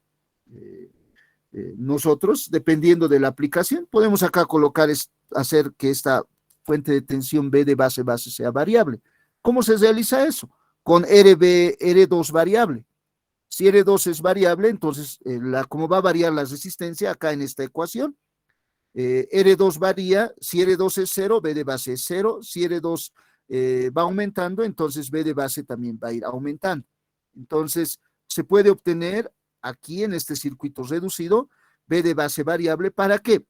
nosotros, dependiendo de la aplicación, podemos acá colocar, hacer que esta fuente de tensión B de base sea variable. ¿Cómo se realiza eso? Con R2 variable. Si R2 es variable, entonces, ¿cómo va a variar la resistencia acá en esta ecuación? R2 varía, si R2 es 0, B de base es 0, si R2 va aumentando, entonces B de base también va a ir aumentando. Entonces, se puede obtener aquí en este circuito reducido B de base variable, ¿para qué?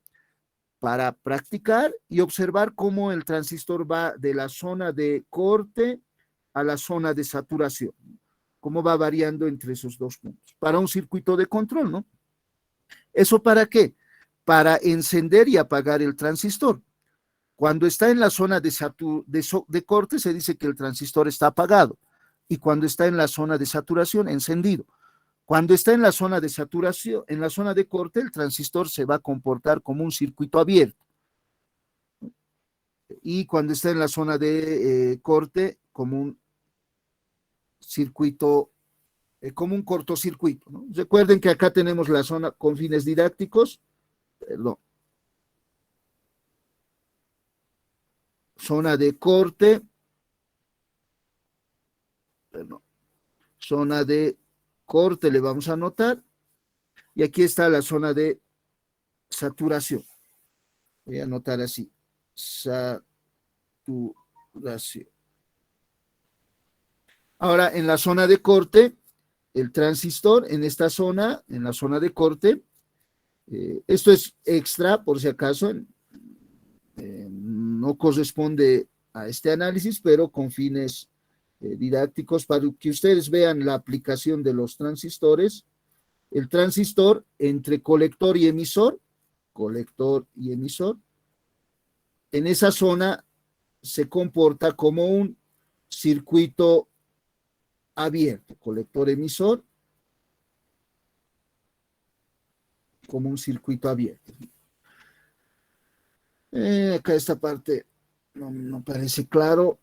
Para practicar y observar cómo el transistor va de la zona de corte a la zona de saturación, cómo va variando entre esos dos puntos, para un circuito de control, ¿no? ¿Eso para qué? Para encender y apagar el transistor. Cuando está en la zona de corte, se dice que el transistor está apagado, y cuando está en la zona de saturación, encendido. Cuando está en la zona de saturación, en la zona de corte, el transistor se va a comportar como un circuito abierto. Y cuando está en la zona de corte, como un circuito, como un cortocircuito, ¿no? Recuerden que acá tenemos la zona con fines didácticos, zona de corte, zona de corte le vamos a anotar, y aquí está la zona de saturación. Voy a anotar así, saturación. Ahora, en la zona de corte, el transistor en esta zona, en la zona de corte, esto es extra por si acaso, no corresponde a este análisis, pero con fines didácticos, para que ustedes vean la aplicación de los transistores. El transistor entre colector y emisor, en esa zona se comporta como un circuito abierto, colector-emisor, como un circuito abierto. Acá esta parte no parece claro.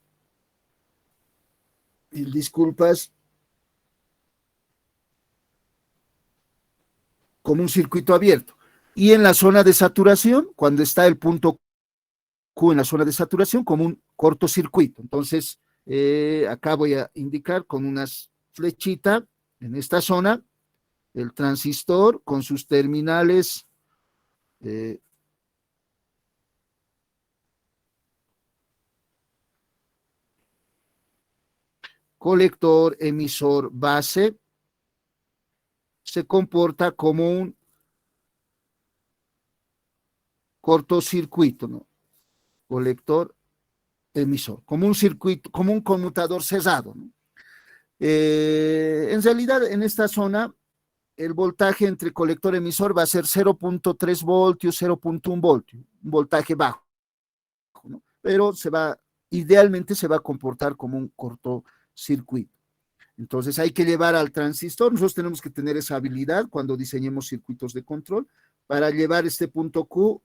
Disculpas. Como un circuito abierto. Y en la zona de saturación, cuando está el punto Q en la zona de saturación, como un cortocircuito. Entonces, acá voy a indicar con unas flechitas en esta zona el transistor con sus terminales colector, emisor, base, se comporta como un cortocircuito, ¿no? Colector, emisor, como un circuito, como un conmutador cerrado, ¿no? En realidad, en esta zona, el voltaje entre colector y emisor va a ser 0.3 voltios, 0.1 voltio, un voltaje bajo, ¿no? Pero idealmente se va a comportar como un cortocircuito. Entonces hay que llevar al transistor, nosotros tenemos que tener esa habilidad cuando diseñemos circuitos de control para llevar este punto Q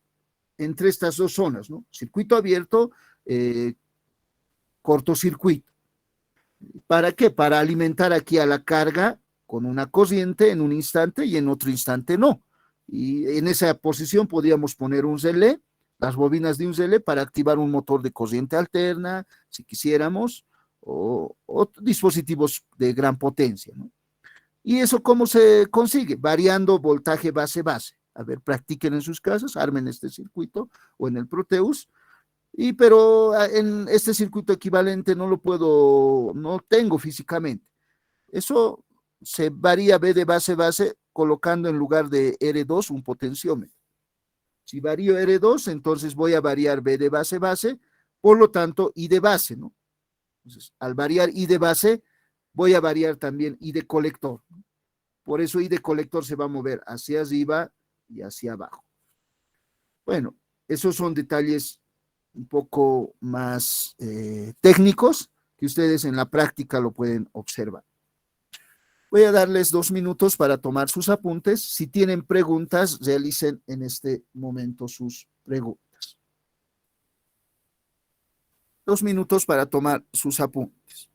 entre estas dos zonas, ¿no? Circuito abierto, cortocircuito. ¿Para qué? Para alimentar aquí a la carga con una corriente en un instante y en otro instante no. Y en esa posición podríamos poner un relé, las bobinas de un relé para activar un motor de corriente alterna, si quisiéramos, o dispositivos de gran potencia, ¿no? ¿Y eso cómo se consigue? Variando voltaje base-base. A ver, practiquen en sus casas, armen este circuito o en el Proteus, pero en este circuito equivalente no tengo físicamente. Eso se varía B de base colocando en lugar de R2 un potenciómetro. Si varío R2, entonces voy a variar B de base, por lo tanto, I de base, ¿no? Entonces, al variar I de base, voy a variar también I de colector. Por eso I de colector se va a mover hacia arriba y hacia abajo. Bueno, esos son detalles un poco más técnicos que ustedes en la práctica lo pueden observar. Voy a darles 2 minutos para tomar sus apuntes. Si tienen preguntas, realicen en este momento sus preguntas. 2 minutos para tomar sus apuntes.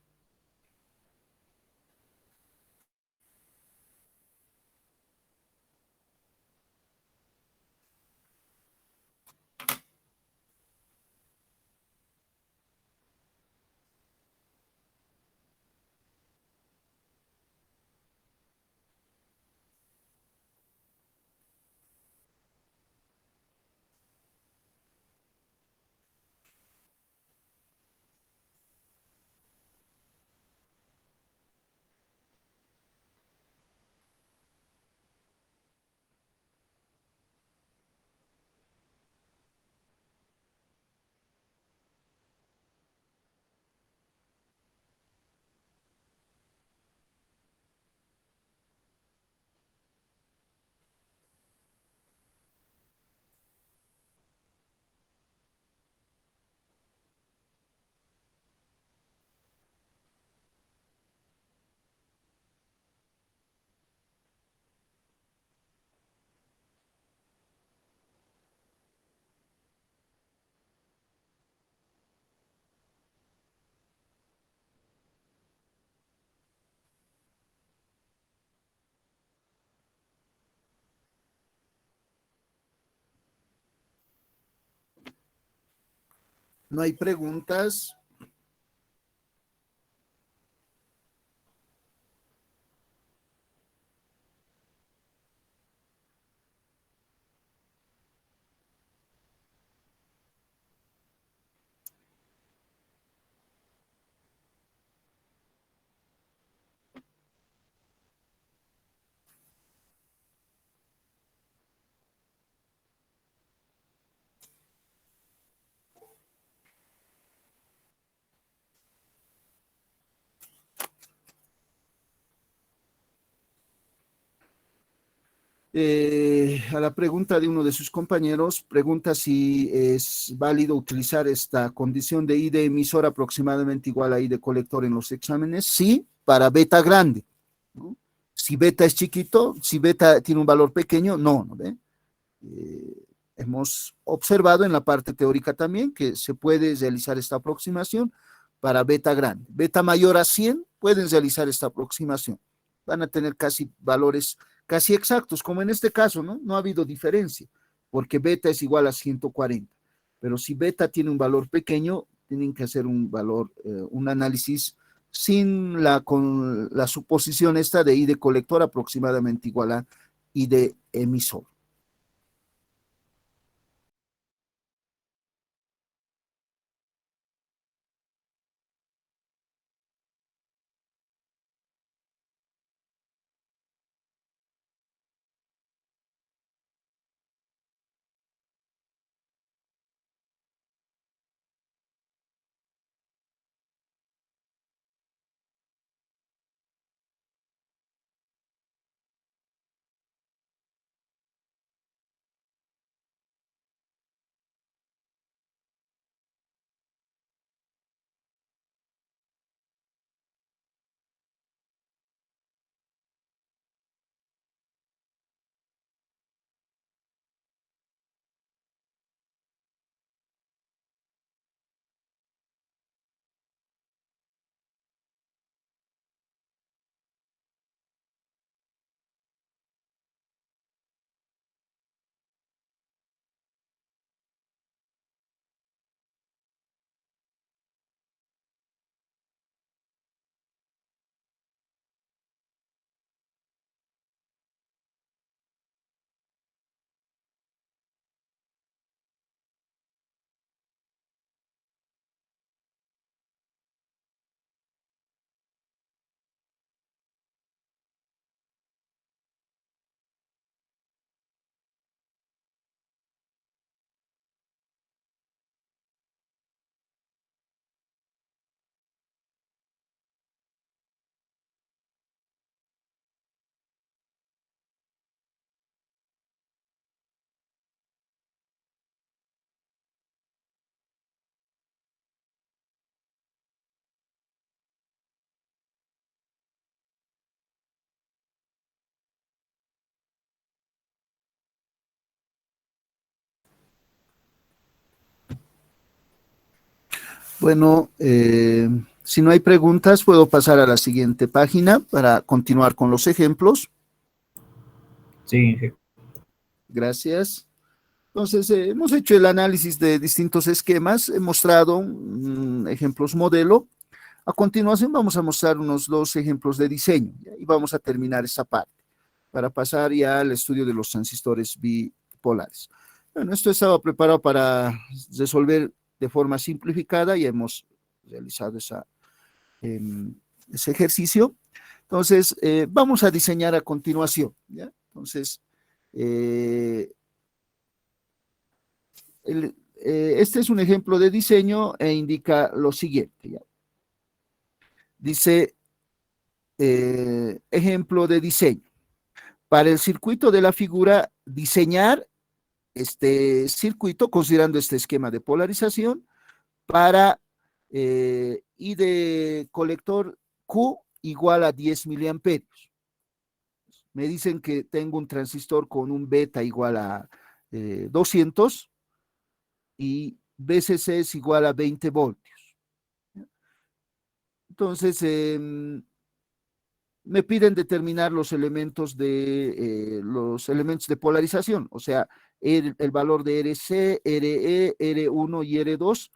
No hay preguntas. A la pregunta de uno de sus compañeros, pregunta si es válido utilizar esta condición de I de emisor aproximadamente igual a I de colector en los exámenes. Sí, para beta grande, ¿no? Si beta es chiquito, si beta tiene un valor pequeño, no, ¿no ve? Hemos observado en la parte teórica también que se puede realizar esta aproximación para beta grande. Beta mayor a 100 pueden realizar esta aproximación. Van a tener casi valores casi exactos, como en este caso, ¿no? No ha habido diferencia, porque beta es igual a 140. Pero si beta tiene un valor pequeño, tienen que hacer un análisis con la suposición esta de I de colector aproximadamente igual a I de emisor. Bueno, si no hay preguntas, puedo pasar a la siguiente página para continuar con los ejemplos. Sí, Gracias. Entonces, hemos hecho el análisis de distintos esquemas, he mostrado ejemplos modelo. A continuación vamos a mostrar unos 2 ejemplos de diseño y vamos a terminar esta parte para pasar ya al estudio de los transistores bipolares. Bueno, esto estaba preparado para resolver de forma simplificada y hemos realizado ese ejercicio. Entonces, vamos a diseñar a continuación, ¿ya? Entonces, este es un ejemplo de diseño e indica lo siguiente, ¿ya? Dice, ejemplo de diseño. Para el circuito de la figura, diseñar este circuito considerando este esquema de polarización para I de colector Q igual a 10 miliamperios. Me dicen que tengo un transistor con un beta igual a 200 y BCC es igual a 20 voltios. Entonces, me piden determinar los elementos de polarización, o sea, el valor de RC, RE, R1 y R2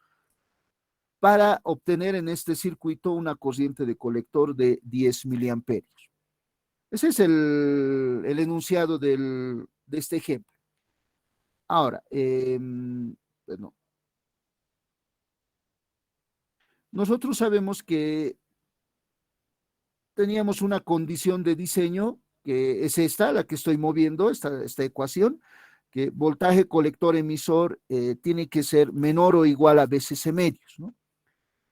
para obtener en este circuito una corriente de colector de 10 miliamperios. Ese es el enunciado de este ejemplo. Ahora, bueno, nosotros sabemos que teníamos una condición de diseño, que es esta, la que estoy moviendo, esta ecuación, que voltaje colector emisor tiene que ser menor o igual a BCC medios, ¿no?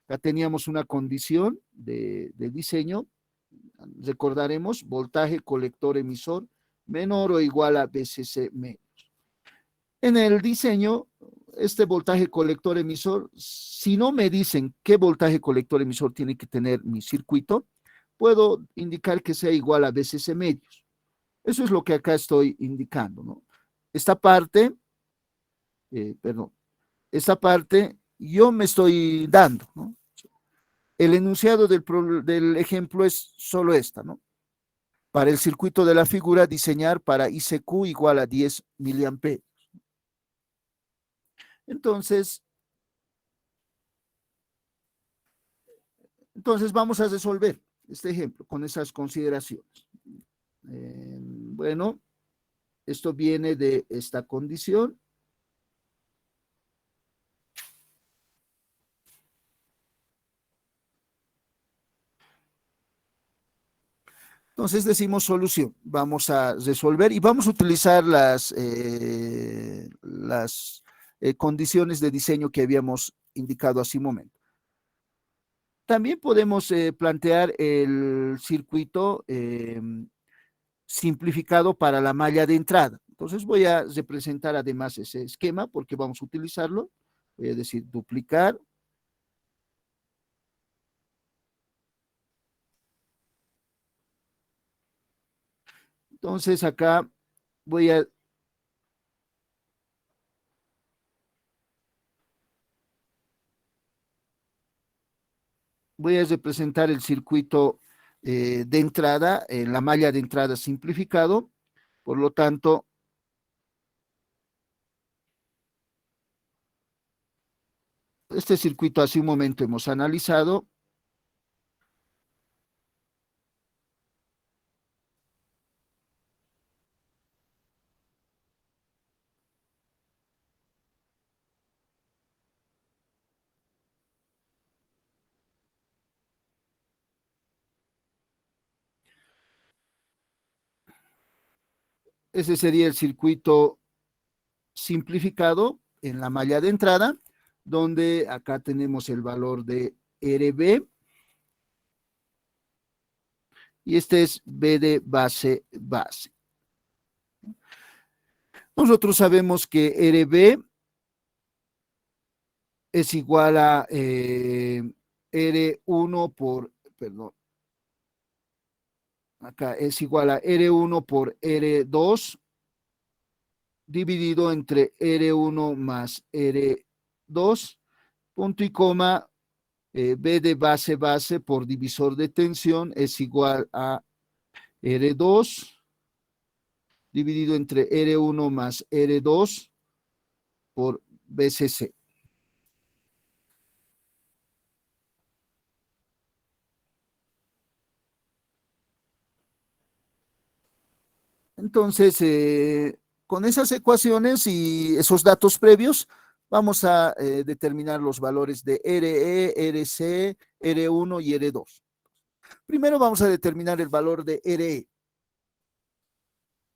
Ya teníamos una condición de diseño, recordaremos, voltaje colector emisor menor o igual a BCC medios. En el diseño, este voltaje colector emisor, si no me dicen qué voltaje colector emisor tiene que tener mi circuito, puedo indicar que sea igual a BCC medios. Eso es lo que acá estoy indicando, ¿no? Esta parte, esta parte yo me estoy dando, ¿no? El enunciado del ejemplo es solo esta, ¿no? Para el circuito de la figura, diseñar para ICQ igual a 10 miliamperios. Entonces vamos a resolver este ejemplo con esas consideraciones. Bueno, esto viene de esta condición. Entonces decimos solución. Vamos a resolver y vamos a utilizar las condiciones de diseño que habíamos indicado hace un momento. También podemos plantear el circuito simplificado para la malla de entrada. Entonces voy a representar además ese esquema porque vamos a utilizarlo. Voy a decir duplicar. Entonces acá voy a representar el circuito de entrada, la malla de entrada simplificado. Por lo tanto, este circuito hace un momento hemos analizado. Ese sería el circuito simplificado en la malla de entrada, donde acá tenemos el valor de RB y este es B de base. Nosotros sabemos que RB es igual a R1 por, perdón, acá es igual a R1 por R2 dividido entre R1 más R2, punto y coma, B de base por divisor de tensión es igual a R2 dividido entre R1 más R2 por BCC. Entonces, con esas ecuaciones y esos datos previos, vamos a determinar los valores de RE, RC, R1 y R2. Primero vamos a determinar el valor de RE.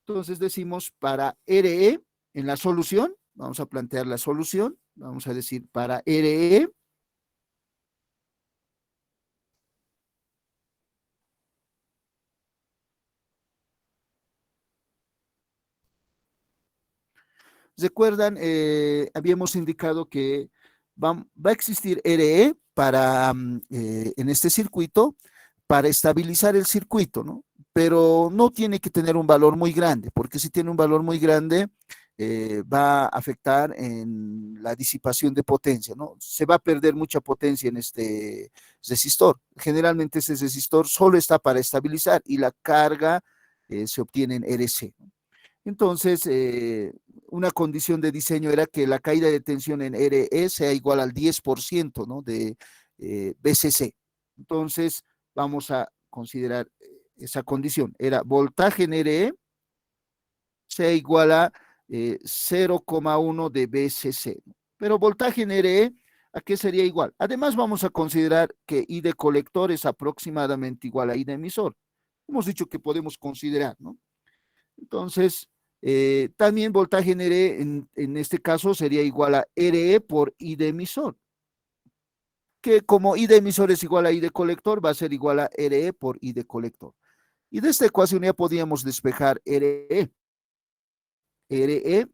Entonces decimos para RE, en la solución, vamos a plantear la solución, vamos a decir para RE, recuerdan, habíamos indicado que va a existir RE para, en este circuito, para estabilizar el circuito, ¿no? Pero no tiene que tener un valor muy grande, porque si tiene un valor muy grande, va a afectar en la disipación de potencia, ¿no? Se va a perder mucha potencia en este resistor. Generalmente ese resistor solo está para estabilizar y la carga se obtiene en RC. Entonces, una condición de diseño era que la caída de tensión en RE sea igual al 10%, ¿no? De BCC. Entonces, vamos a considerar esa condición. Era voltaje en RE sea igual a 0,1 de BCC. Pero voltaje en RE, ¿a qué sería igual? Además, vamos a considerar que I de colector es aproximadamente igual a I de emisor. Hemos dicho que podemos considerar, ¿no? Entonces, también voltaje en RE en este caso sería igual a RE por I de emisor, que como I de emisor es igual a I de colector, va a ser igual a RE por I de colector. Y de esta ecuación ya podríamos despejar RE. RE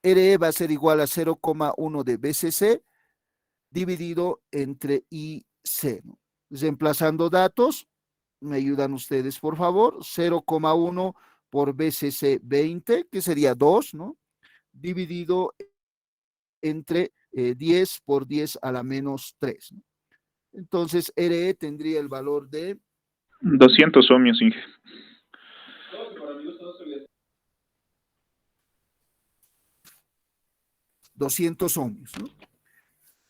RE va a ser igual a 0,1 de BCC dividido entre IC, ¿no? Reemplazando datos, me ayudan ustedes, por favor, 0,1 por BCC 20, que sería 2, ¿no? Dividido entre 10 por 10 a la menos 3, ¿no? Entonces, RE tendría el valor de 200 ohmios, Inge. 200 ohmios, ¿no?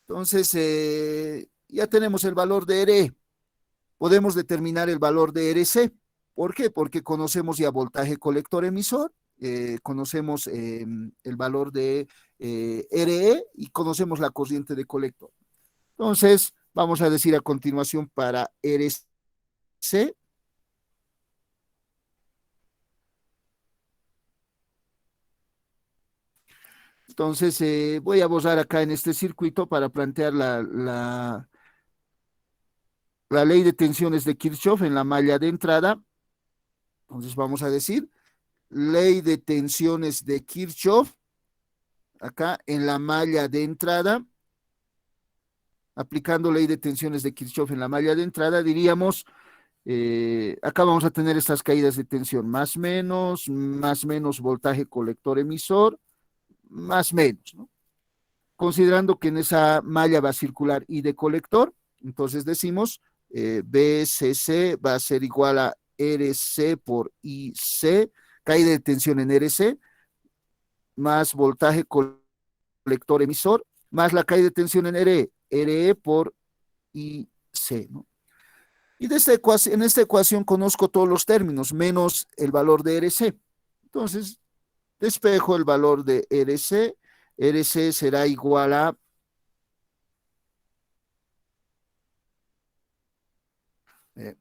Entonces, ya tenemos el valor de RE. Podemos determinar el valor de RC. ¿Por qué? Porque conocemos ya voltaje colector emisor, conocemos el valor de RE y conocemos la corriente de colector. Entonces, vamos a decir a continuación para RC. Entonces, voy a borrar acá en este circuito para plantear la ley de tensiones de Kirchhoff en la malla de entrada. Entonces, vamos a decir ley de tensiones de Kirchhoff acá en la malla de entrada. Aplicando ley de tensiones de Kirchhoff en la malla de entrada, diríamos, acá vamos a tener estas caídas de tensión, más menos voltaje colector emisor, más menos, ¿no? Considerando que en esa malla va a circular I de colector, entonces decimos BCC va a ser igual a RC por IC, caída de tensión en RC, más voltaje colector emisor, más la caída de tensión en RE por IC, ¿no? Y en esta ecuación conozco todos los términos, menos el valor de RC. Entonces, despejo el valor de RC. RC será igual a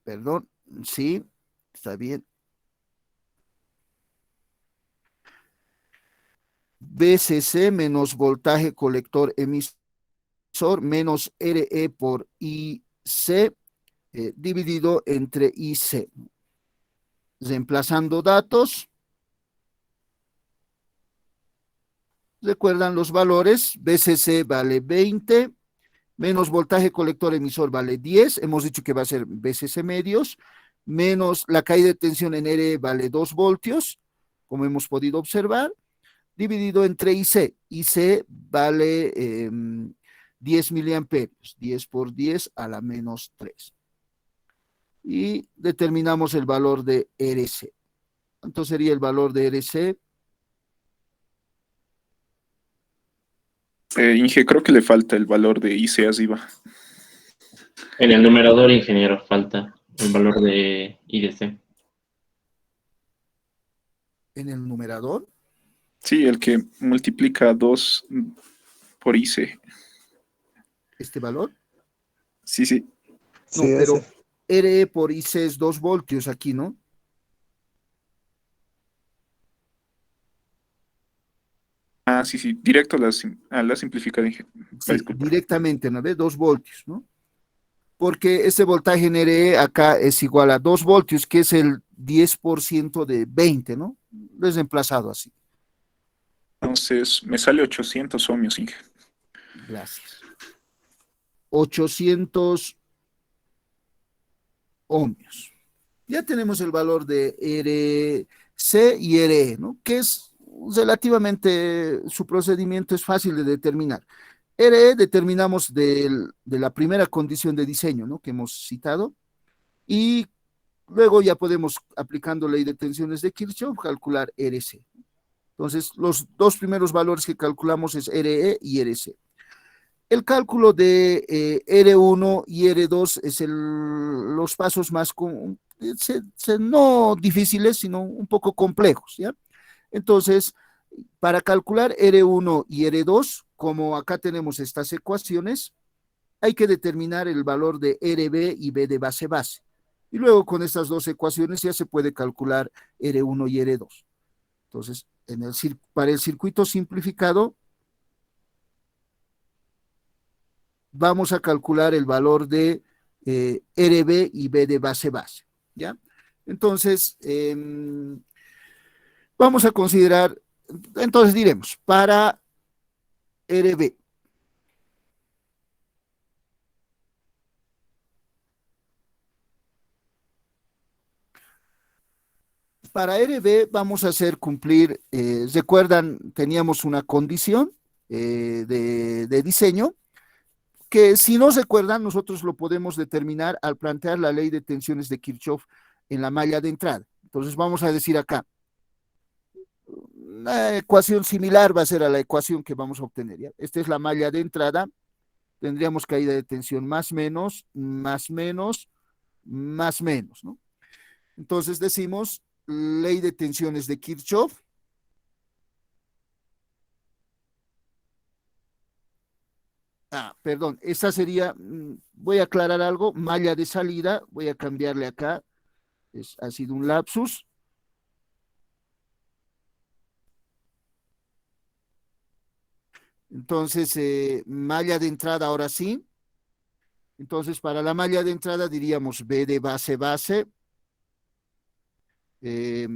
perdón, sí, está bien. BCC menos voltaje colector emisor menos RE por IC dividido entre IC. Reemplazando datos. Recuerdan los valores, BCC vale 20, menos voltaje colector emisor vale 10, hemos dicho que va a ser BCC medios, menos la caída de tensión en RE vale 2 voltios, como hemos podido observar, dividido entre IC. IC vale 10 miliamperios, 10 por 10 a la menos 3. Y determinamos el valor de RC. ¿Cuánto sería el valor de RC? Inge, creo que le falta el valor de IC arriba. En el numerador, ingeniero, falta el valor de IDC. ¿En el numerador? Sí, el que multiplica 2 por IC. ¿Este valor? Sí, sí. No, Sí, pero ese. RE por IC es 2 voltios aquí, ¿no? Ah, sí, sí. Directo a la simplificada, Inge. Sí, Disculpa. directamente, ¿no ves? 2 voltios, ¿no? Porque este voltaje en RE acá es igual a 2 voltios, que es el 10% de 20, ¿no? Desemplazado así. Entonces, me sale 800 ohmios, Inge. Gracias. 800 ohmios. Ya tenemos el valor de RC y RE, ¿no? Que es relativamente, su procedimiento es fácil de determinar. RE determinamos de la primera condición de diseño, ¿no? Que hemos citado, y luego ya podemos, aplicando ley de tensiones de Kirchhoff, calcular RC. Entonces, los dos primeros valores que calculamos es RE y RC. El cálculo de R1 y R2 es los pasos más, no difíciles, sino un poco complejos, ¿ya? Entonces, para calcular R1 y R2, como acá tenemos estas ecuaciones, hay que determinar el valor de RB y B de base base. Y luego con estas dos ecuaciones ya se puede calcular R1 y R2. Entonces, para el circuito simplificado, vamos a calcular el valor de RB y B de base base, ¿ya? Entonces, vamos a considerar, entonces diremos, para RB, para RB vamos a hacer cumplir, recuerdan, teníamos una condición de diseño, que si no se acuerdan, nosotros lo podemos determinar al plantear la ley de tensiones de Kirchhoff en la malla de entrada. Entonces vamos a decir acá, una ecuación similar va a ser a la ecuación que vamos a obtener, ¿ya? Esta es la malla de entrada, tendríamos caída de tensión más menos, más menos, más menos, ¿no? Entonces decimos, ley de tensiones de Kirchhoff, perdón, esta sería, voy a aclarar algo, malla de salida, voy a cambiarle acá, ha sido un lapsus. Entonces, malla de entrada ahora sí. Entonces, para la malla de entrada diríamos B de base base, eh,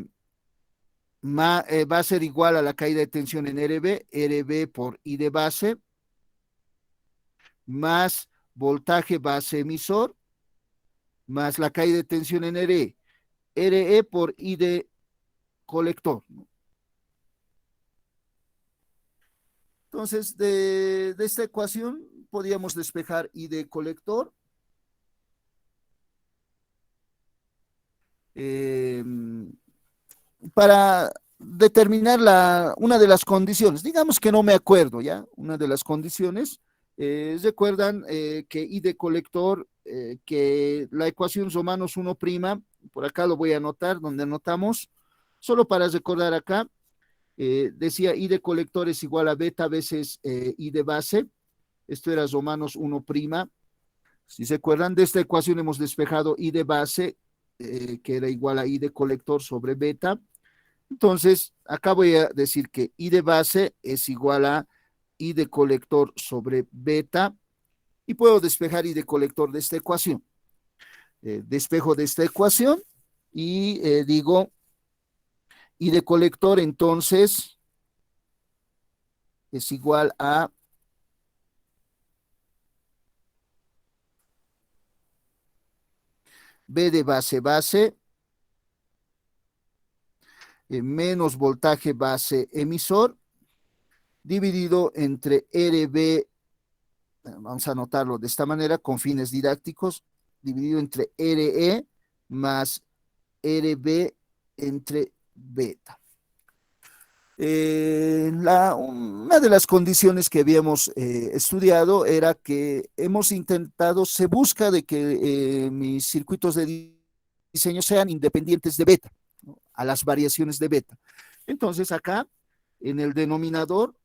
va a ser igual a la caída de tensión en RB por I de base, más voltaje base emisor, más la caída de tensión en RE por I de colector, ¿no? Entonces, de esta ecuación podríamos despejar I de colector. Eh, para determinar una de las condiciones, digamos que no me acuerdo ya, una de las condiciones, recuerdan que I de colector, que la ecuación Romanos 1', por acá lo voy a anotar, donde anotamos, solo para recordar acá, decía I de colector es igual a beta veces I de base, esto era Romanos 1', si se acuerdan de esta ecuación hemos despejado I de base, que era igual a I de colector sobre beta. Entonces, acá voy a decir que I de base es igual a I de colector sobre beta, y puedo despejar I de colector de esta ecuación. Despejo de esta ecuación y digo I de colector entonces es igual a B de base base menos voltaje base emisor, dividido entre RB, vamos a anotarlo de esta manera con fines didácticos, dividido entre RE más RB entre beta. Una de las condiciones que habíamos estudiado era que hemos intentado, se busca de que mis circuitos de diseño sean independientes de beta, ¿no? A las variaciones de beta. Entonces acá, en el denominador,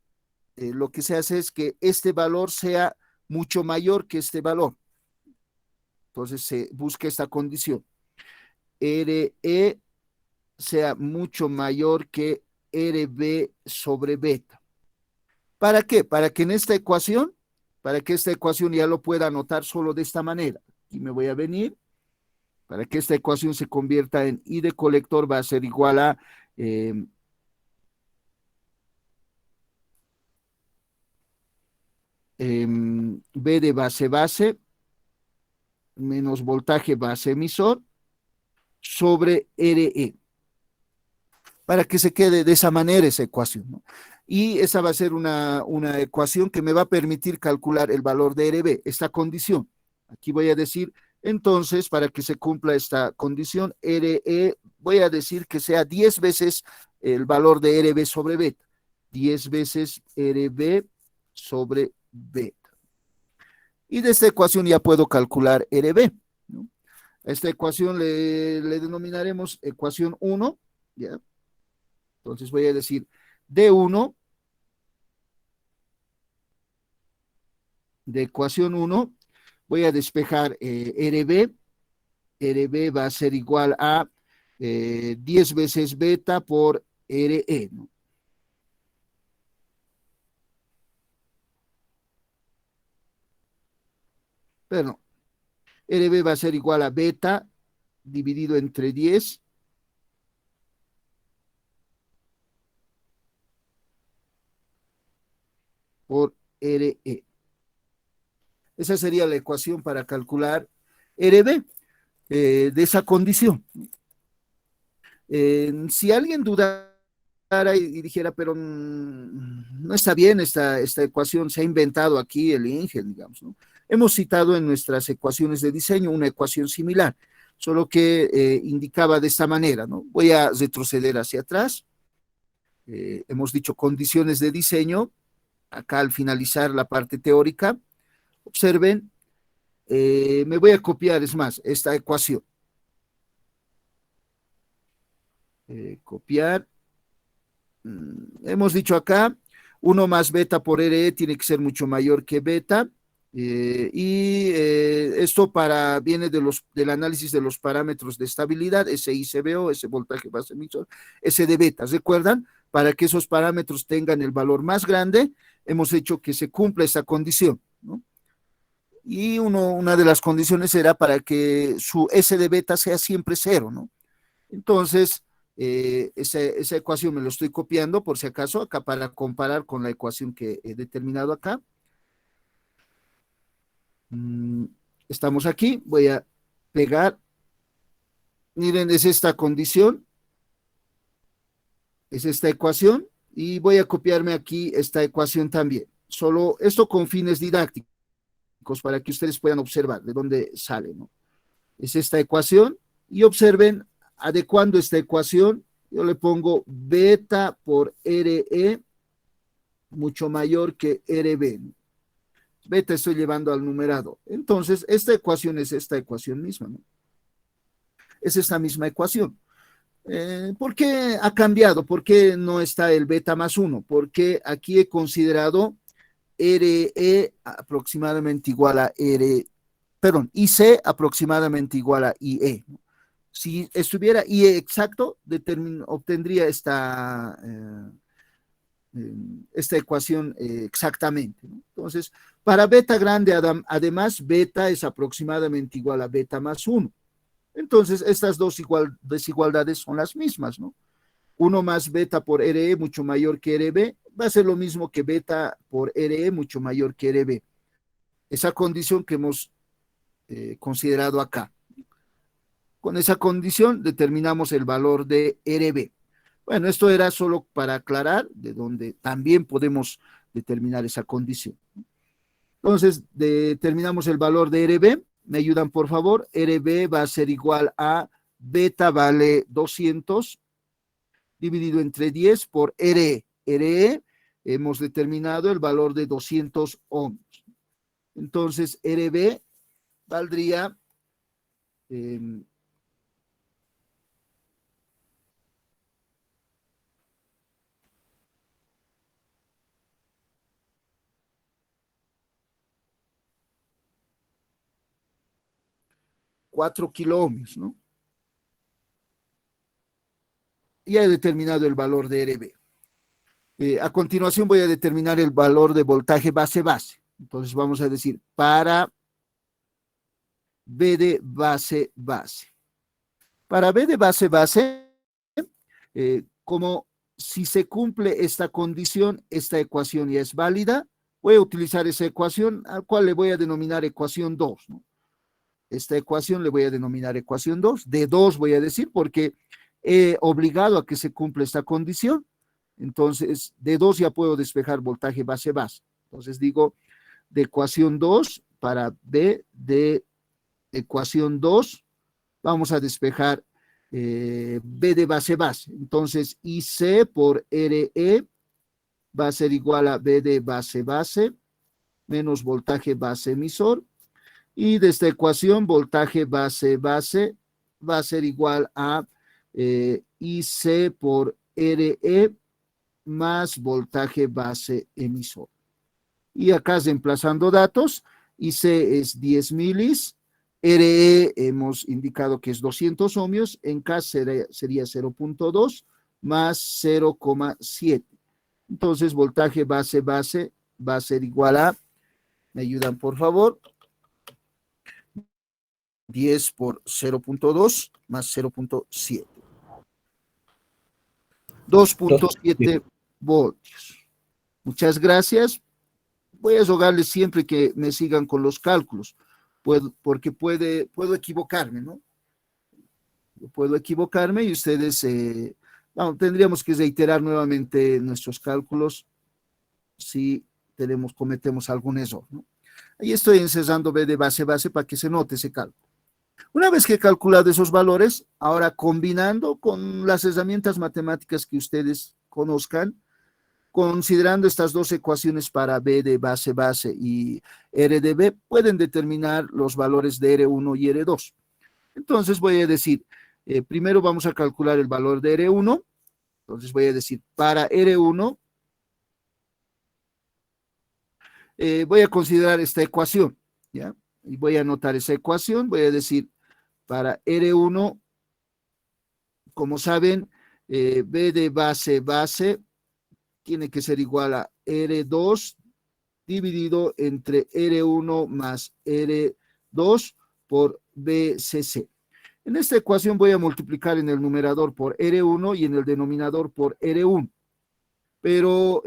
lo que se hace es que este valor sea mucho mayor que este valor. Entonces se busca esta condición. RE sea mucho mayor que RB sobre beta. ¿Para qué? Para que esta ecuación ya lo pueda anotar solo de esta manera. Aquí me voy a venir. Para que esta ecuación se convierta en I de colector va a ser igual a B de base menos voltaje base emisor sobre RE. Para que se quede de esa manera esa ecuación, ¿no? Y esa va a ser una ecuación que me va a permitir calcular el valor de RB, esta condición. Aquí voy a decir, entonces, para que se cumpla esta condición, RE, voy a decir que sea 10 veces el valor de RB sobre beta. 10 veces RB sobre beta. Y de esta ecuación ya puedo calcular RB, ¿no? A esta ecuación le denominaremos ecuación 1, ¿ya? Entonces voy a decir D1 de ecuación 1, voy a despejar RB. RB va a ser igual a 10 veces beta por RE, ¿no? Pero RB va a ser igual a beta dividido entre 10 por RE. Esa sería la ecuación para calcular RB de esa condición. Si alguien dudara y dijera, pero no está bien esta ecuación, se ha inventado aquí el Inge, digamos, ¿no? Hemos citado en nuestras ecuaciones de diseño una ecuación similar, solo que indicaba de esta manera, ¿no? Voy a retroceder hacia atrás. Hemos dicho condiciones de diseño, acá al finalizar la parte teórica, observen, me voy a copiar, es más, esta ecuación. Copiar. Hemos dicho acá, 1 más beta por RE tiene que ser mucho mayor que beta. Esto viene del análisis de los parámetros de estabilidad, SICBO, ese voltaje base emisor, S de beta. ¿Recuerdan? Para que esos parámetros tengan el valor más grande, hemos hecho que se cumpla esa condición, ¿no? Y una de las condiciones era para que su S de beta sea siempre 0, ¿no? Entonces, esa ecuación me lo estoy copiando por si acaso, acá para comparar con la ecuación que he determinado acá. Estamos aquí, voy a pegar. Miren, es esta condición, es esta ecuación, y voy a copiarme aquí esta ecuación también. Solo esto con fines didácticos, para que ustedes puedan observar de dónde sale, ¿no? Es esta ecuación, y observen, adecuando esta ecuación, yo le pongo beta por RE mucho mayor que RB, ¿no? Beta estoy llevando al numerado. Entonces, esta ecuación es esta ecuación misma, ¿no? Es esta misma ecuación. ¿Por qué ha cambiado? ¿Por qué no está el beta más 1? Porque aquí he considerado RE aproximadamente igual a IC aproximadamente igual a IE, ¿no? Si estuviera IE exacto, obtendría esta ecuación exactamente, ¿no? Entonces, para beta grande, además, beta es aproximadamente igual a beta más 1. Entonces, estas dos desigualdades son las mismas, ¿no? 1 más beta por RE mucho mayor que RB, va a ser lo mismo que beta por RE mucho mayor que RB. Esa condición que hemos considerado acá. Con esa condición determinamos el valor de RB. Bueno, esto era solo para aclarar de dónde también podemos determinar esa condición. Entonces, determinamos el valor de RB. ¿Me ayudan, por favor? RB va a ser igual a beta vale 200 dividido entre 10 por RE. RE hemos determinado el valor de 200 ohms. Entonces, RB valdría 4 kiloohmios, ¿no? Ya he determinado el valor de RB. A continuación voy a determinar el valor de voltaje base-base. Entonces vamos a decir para B de base-base. Para B de base-base, como si se cumple esta condición, esta ecuación ya es válida, voy a utilizar esa ecuación, al cual le voy a denominar ecuación 2, ¿no? Esta ecuación le voy a denominar ecuación 2, de 2 voy a decir, porque he obligado a que se cumpla esta condición. Entonces, de 2 ya puedo despejar voltaje base-base. Entonces digo, de ecuación 2 para B de ecuación 2, vamos a despejar B de base-base. Entonces, IC por RE va a ser igual a B de base-base menos voltaje base emisor. Y de esta ecuación, voltaje base-base va a ser igual a IC por RE más voltaje base emisor. Y acá reemplazando datos, IC es 10 milis, RE hemos indicado que es 200 ohmios, en K sería 0.2 más 0,7. Entonces, voltaje base-base va a ser igual a, ¿me ayudan por favor? 10 por 0.2 más 0.7. 2.7 voltios. Muchas gracias. Voy a rogarles siempre que me sigan con los cálculos, porque puedo equivocarme, ¿no? Puedo equivocarme y ustedes, tendríamos que reiterar nuevamente nuestros cálculos si cometemos algún error, ¿no? Ahí estoy encerrando B de base-base para que se note ese cálculo. Una vez que he calculado esos valores, ahora combinando con las herramientas matemáticas que ustedes conozcan, considerando estas dos ecuaciones para B de base-base y R de B, pueden determinar los valores de R1 y R2. Entonces voy a decir, primero vamos a calcular el valor de R1, entonces voy a decir para R1, voy a considerar esta ecuación, ¿ya? Y voy a anotar esa ecuación, voy a decir para R1, como saben, B de base-base tiene que ser igual a R2 dividido entre R1 más R2 por BCC. En esta ecuación voy a multiplicar en el numerador por R1 y en el denominador por R1. Pero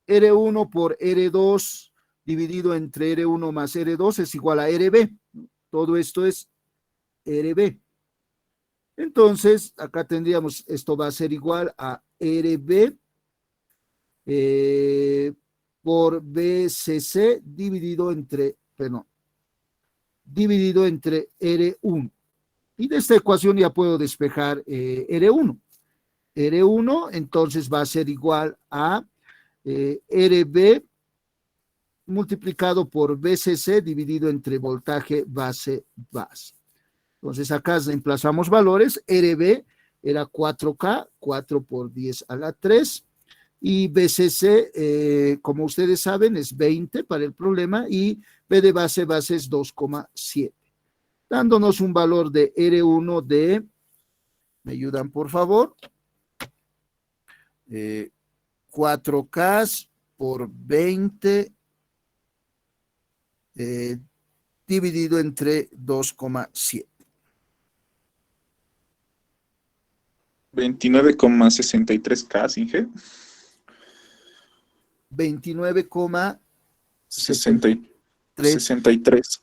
R1 por R2 dividido entre R1 más R2 es igual a RB. Todo esto es RB. Entonces, acá tendríamos, esto va a ser igual a RB por BCC dividido entre R1. Y de esta ecuación ya puedo despejar R1. R1 entonces va a ser igual a RB multiplicado por BCC dividido entre voltaje base-base. Entonces acá reemplazamos valores, RB era 4K, 4 por 10 a la 3, y BCC, como ustedes saben, es 20 para el problema, y B de base-base es 2,7, dándonos un valor de R1 de, ¿me ayudan por favor? 4K por 20 dividido entre 2,7. 29,63K, Inge. 29,63.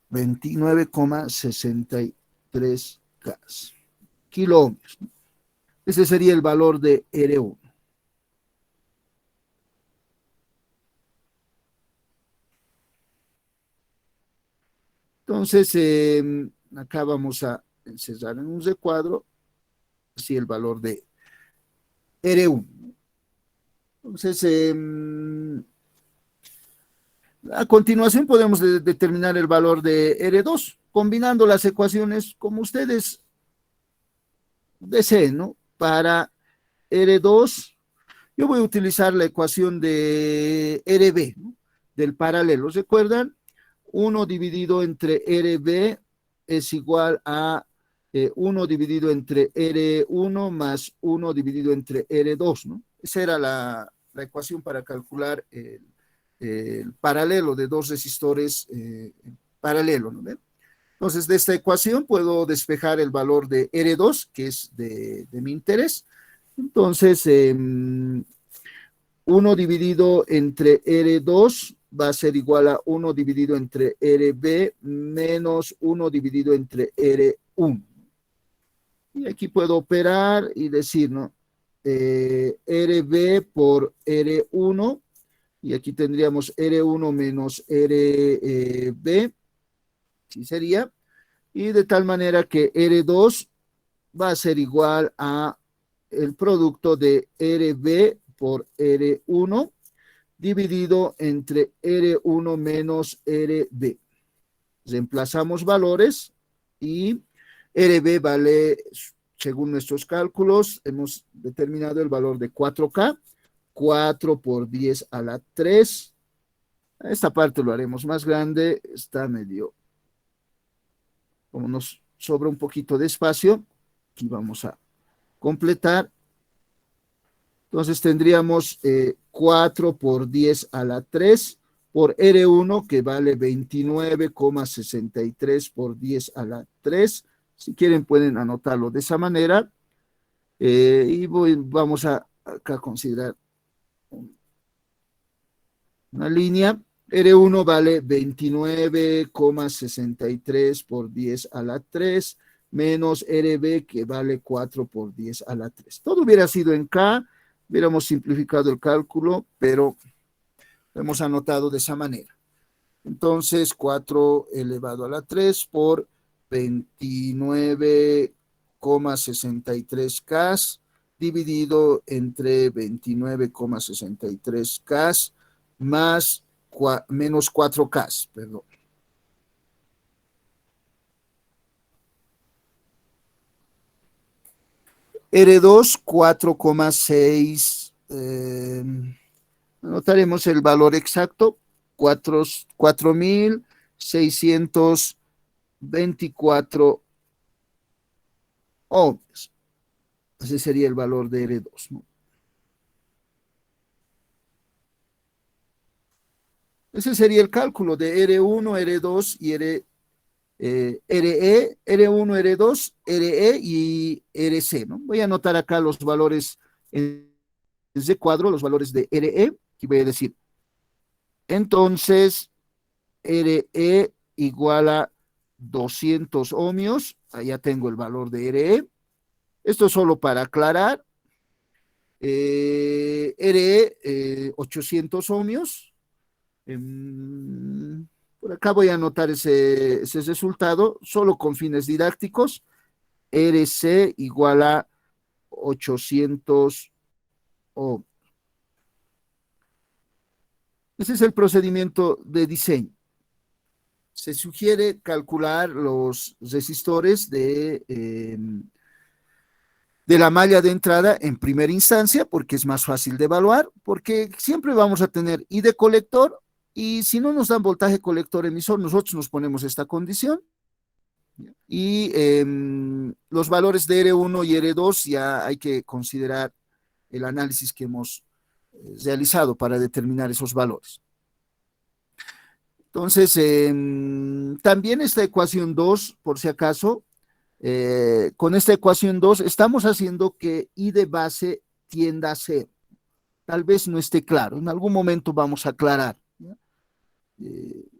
29,63K. Ok. kiloohmios. Ese sería el valor de R1. Entonces, acá vamos a encerrar en un recuadro, así el valor de R1. Entonces, a continuación podemos determinar el valor de R2, combinando las ecuaciones como ustedes deseen, ¿no? Para R2, yo voy a utilizar la ecuación de RB, ¿no? Del paralelo. ¿Recuerdan? 1 dividido entre RB es igual a 1 dividido entre R1 más 1 dividido entre R2, ¿no? Esa era la ecuación para calcular el paralelo de dos resistores paralelo, ¿no? ¿Ven? Entonces, de esta ecuación puedo despejar el valor de R2, que es de mi interés. Entonces, 1 dividido entre R2 va a ser igual a 1 dividido entre RB menos 1 dividido entre R1. Y aquí puedo operar y decir, ¿no? RB por R1, y aquí tendríamos R1 menos RB, ¿sí sería? Y de tal manera que R2 va a ser igual a el producto de RB por R1 dividido entre R1 menos RB. Reemplazamos valores y RB vale, según nuestros cálculos, hemos determinado el valor de 4K, 4 por 10 a la 3. Esta parte lo haremos más grande, está medio, como nos sobra un poquito de espacio, aquí vamos a completar. Entonces tendríamos 4 por 10 a la 3 por R1, que vale 29,63 por 10 a la 3. Si quieren pueden anotarlo de esa manera. Y vamos a acá considerar una línea. R1 vale 29,63 por 10 a la 3 menos RB, que vale 4 por 10 a la 3. Todo hubiera sido en K, hubiéramos simplificado el cálculo, pero lo hemos anotado de esa manera. Entonces, 4 elevado a la 3 por 29,63 K dividido entre 29,63 K más menos 4K, perdón. R2, 4,6. Anotaremos el valor exacto, 4.624 ohmios. Ese sería el valor de R2, ¿no? Ese sería el cálculo de R1, R2 y RE, R1, R2, RE y RC, ¿no? Voy a anotar acá los valores en ese cuadro, los valores de RE, y voy a decir, entonces, RE igual a 200 ohmios, allá tengo el valor de RE. Esto es solo para aclarar. RE, 800 ohmios. Por acá voy a anotar ese resultado, solo con fines didácticos. RC igual a 800 ohmios. Ese es el procedimiento de diseño. Se sugiere calcular los resistores de la malla de entrada en primera instancia, porque es más fácil de evaluar, porque siempre vamos a tener I de colector, y si no nos dan voltaje colector emisor, nosotros nos ponemos esta condición, y los valores de R1 y R2 ya hay que considerar el análisis que hemos realizado para determinar esos valores. Entonces, también esta ecuación 2, por si acaso, con esta ecuación 2 estamos haciendo que I de base tienda a 0. Tal vez no esté claro, en algún momento vamos a aclarar.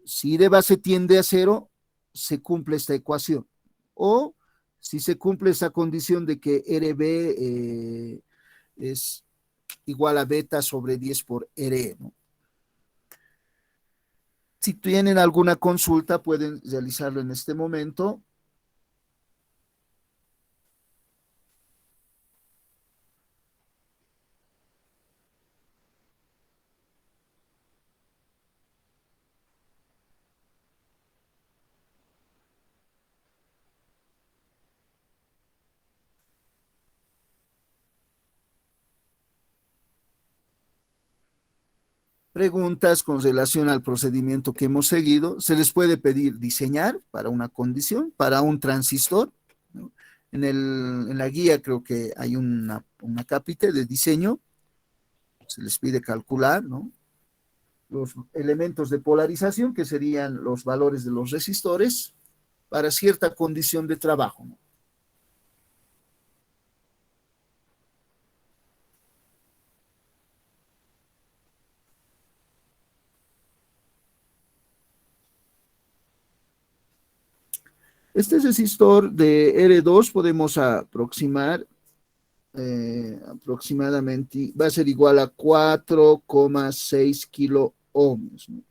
Si I de base tiende a 0, se cumple esta ecuación. O Si se cumple esa condición de que RB es igual a beta sobre 10 por RE, ¿no? Si tienen alguna consulta, pueden realizarlo en este momento. Preguntas con relación al procedimiento que hemos seguido. Se les puede pedir diseñar para una condición, para un transistor, ¿no? En la guía creo que hay una cápita de diseño. Se les pide calcular, ¿no?, los elementos de polarización, que serían los valores de los resistores, para cierta condición de trabajo, ¿no? Este resistor de R2 podemos aproximar aproximadamente, va a ser igual a 4,6 kilo ohms, ¿no?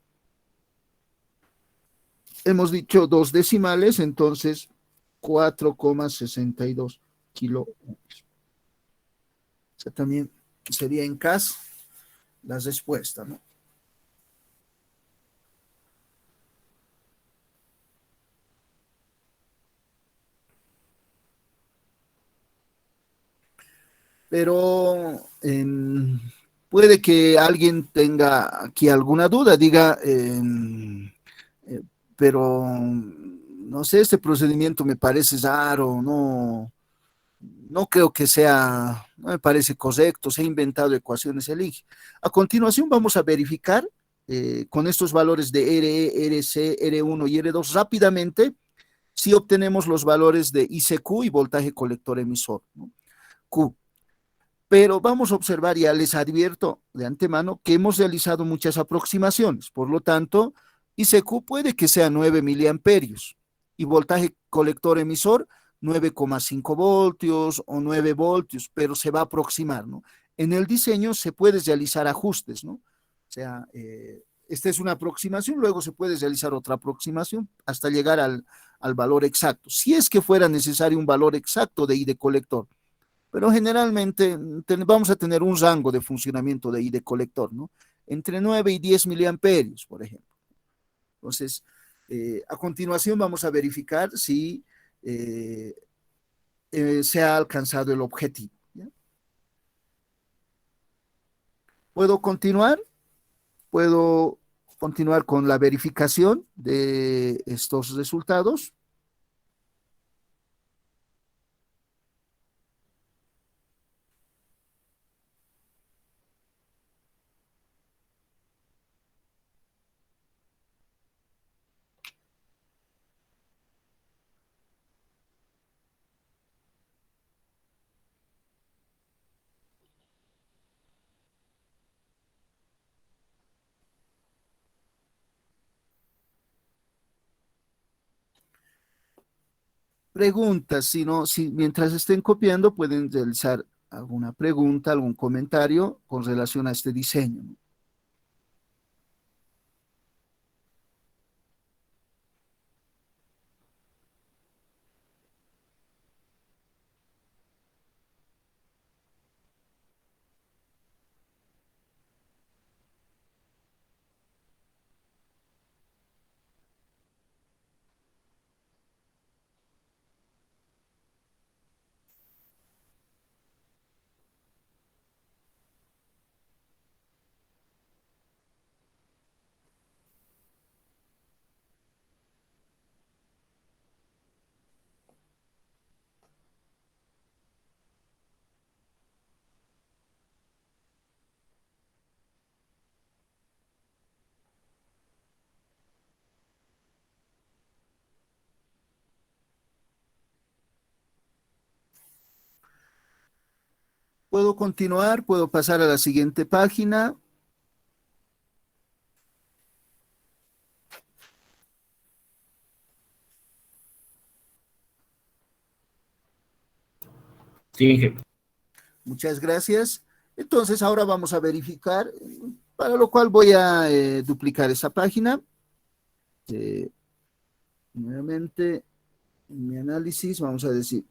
Hemos dicho dos decimales, entonces 4,62 kilo ohms. O sea, también sería en CAS la respuesta, ¿no? Pero puede que alguien tenga aquí alguna duda, diga, eh, pero no sé, este procedimiento me parece raro, no creo que sea, no me parece correcto, se ha inventado ecuaciones elige. A continuación vamos a verificar con estos valores de RE, RC, R1 y R2 rápidamente si obtenemos los valores de ICQ y voltaje colector emisor, ¿no? Q. Pero vamos a observar, ya les advierto de antemano, que hemos realizado muchas aproximaciones. Por lo tanto, ICQ puede que sea 9 miliamperios y voltaje colector emisor 9,5 voltios o 9 voltios, pero se va a aproximar, ¿no? En el diseño se puede realizar ajustes, ¿no? O sea, esta es una aproximación, luego se puede realizar otra aproximación hasta llegar al valor exacto. Si es que fuera necesario un valor exacto de I de colector, pero generalmente vamos a tener un rango de funcionamiento de I de colector, ¿no? Entre 9 y 10 miliamperios, por ejemplo. Entonces, a continuación vamos a verificar si se ha alcanzado el objetivo, ¿ya? ¿Puedo continuar? ¿Puedo continuar con la verificación de estos resultados? Preguntas, si no, si mientras estén copiando pueden realizar alguna pregunta, algún comentario con relación a este diseño, ¿no? ¿Puedo continuar? ¿Puedo pasar a la siguiente página? Sí, Inge. Muchas gracias. Entonces, ahora vamos a verificar, para lo cual voy a duplicar esa página. Nuevamente, en mi análisis, vamos a decir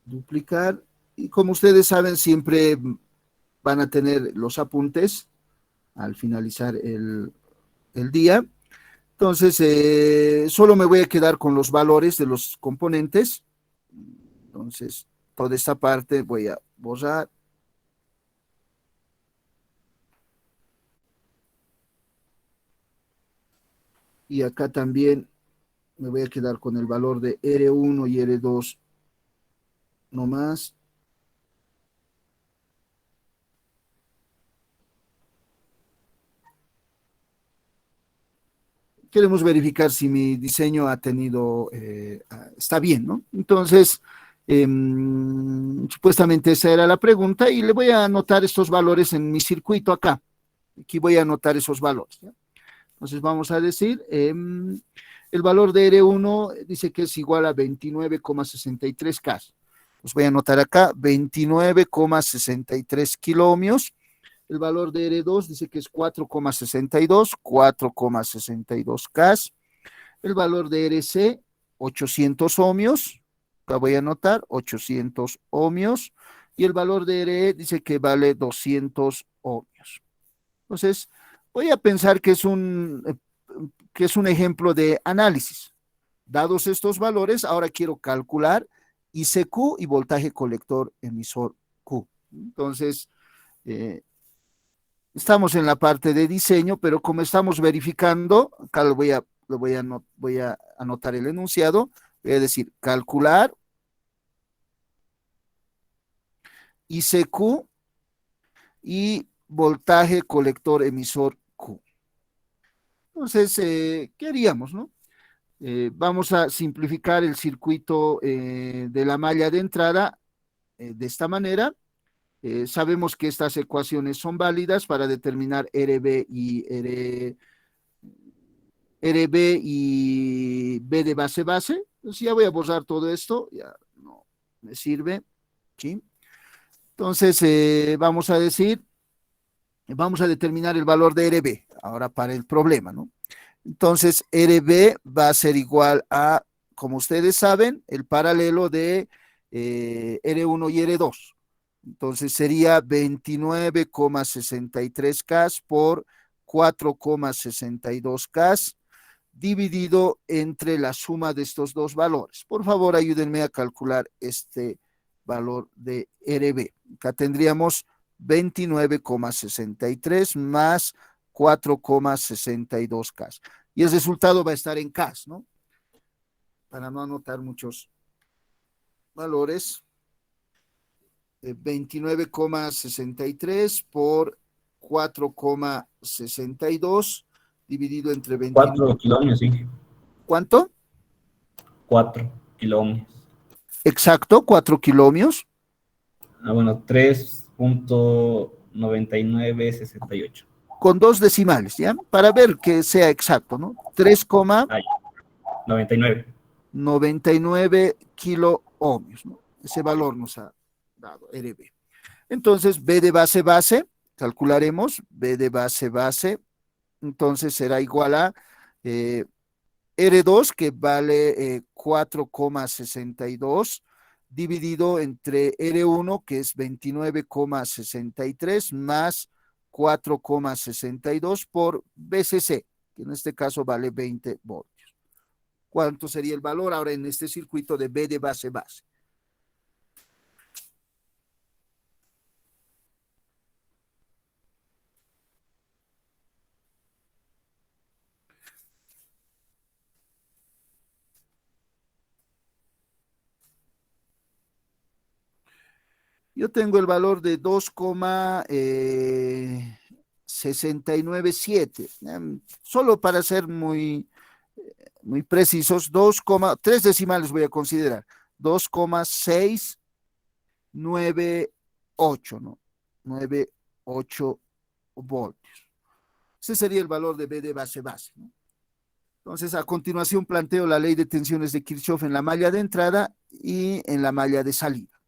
duplicar. Y como ustedes saben, siempre van a tener los apuntes al finalizar el día. Entonces, solo me voy a quedar con los valores de los componentes. Entonces, toda esta parte voy a borrar. Y acá también me voy a quedar con el valor de R1 y R2 nomás. Queremos verificar si mi diseño ha tenido, está bien, ¿no? Entonces, supuestamente esa era la pregunta y le voy a anotar estos valores en mi circuito acá. Aquí voy a anotar esos valores, ¿ya? Entonces vamos a decir, el valor de R1 dice que es igual a 29,63 K. Los voy a anotar acá, 29,63 kiloohmios. El valor de R2 dice que es 4,62 K. El valor de RC, 800 ohmios. Acá voy a anotar, 800 ohmios. Y el valor de RE dice que vale 200 ohmios. Entonces, voy a pensar que es un ejemplo de análisis. Dados estos valores, ahora quiero calcular ICQ y voltaje colector emisor Q. Entonces, estamos en la parte de diseño, pero como estamos verificando, acá voy a anotar el enunciado, voy a decir calcular ICQ y voltaje colector emisor Q. Entonces, ¿qué haríamos, no? Vamos a simplificar el circuito de la malla de entrada de esta manera. Sabemos que estas ecuaciones son válidas para determinar RB y B de base. Entonces ya voy a borrar todo esto, ya no me sirve. ¿Sí? Entonces vamos a decir, vamos a determinar el valor de RB, ahora para el problema, ¿no? Entonces, RB va a ser igual a, como ustedes saben, el paralelo de R1 y R2. Entonces, sería 29,63 K por 4,62 K dividido entre la suma de estos dos valores. Por favor, ayúdenme a calcular este valor de RB. Acá tendríamos 29,63 más 4,62 K. Y el resultado va a estar en K, ¿no? Para no anotar muchos valores. 29,63 por 4,62 dividido entre 29. 4 kiloohmios, sí. ¿Cuánto? 4 kiloohmios. Exacto, 4 kiloohmios. Bueno, 3.9968. Con dos decimales, ¿ya? Para ver que sea exacto, ¿no? 3,99. 99 kiloohmios, ¿no? Ese valor nos ha dado RB. Entonces, B de base, calcularemos B de base, entonces será igual a R2, que vale 4,62, dividido entre R1, que es 29,63, más 4,62 por BCC, que en este caso vale 20 voltios. ¿Cuánto sería el valor ahora en este circuito de B de base? Yo tengo el valor de 2,697. Solo para ser muy precisos, 3 decimales voy a considerar. 2,698, ¿no? 98 voltios. Ese sería el valor de B de base, ¿no? Entonces, a continuación planteo la ley de tensiones de Kirchhoff en la malla de entrada y en la malla de salida.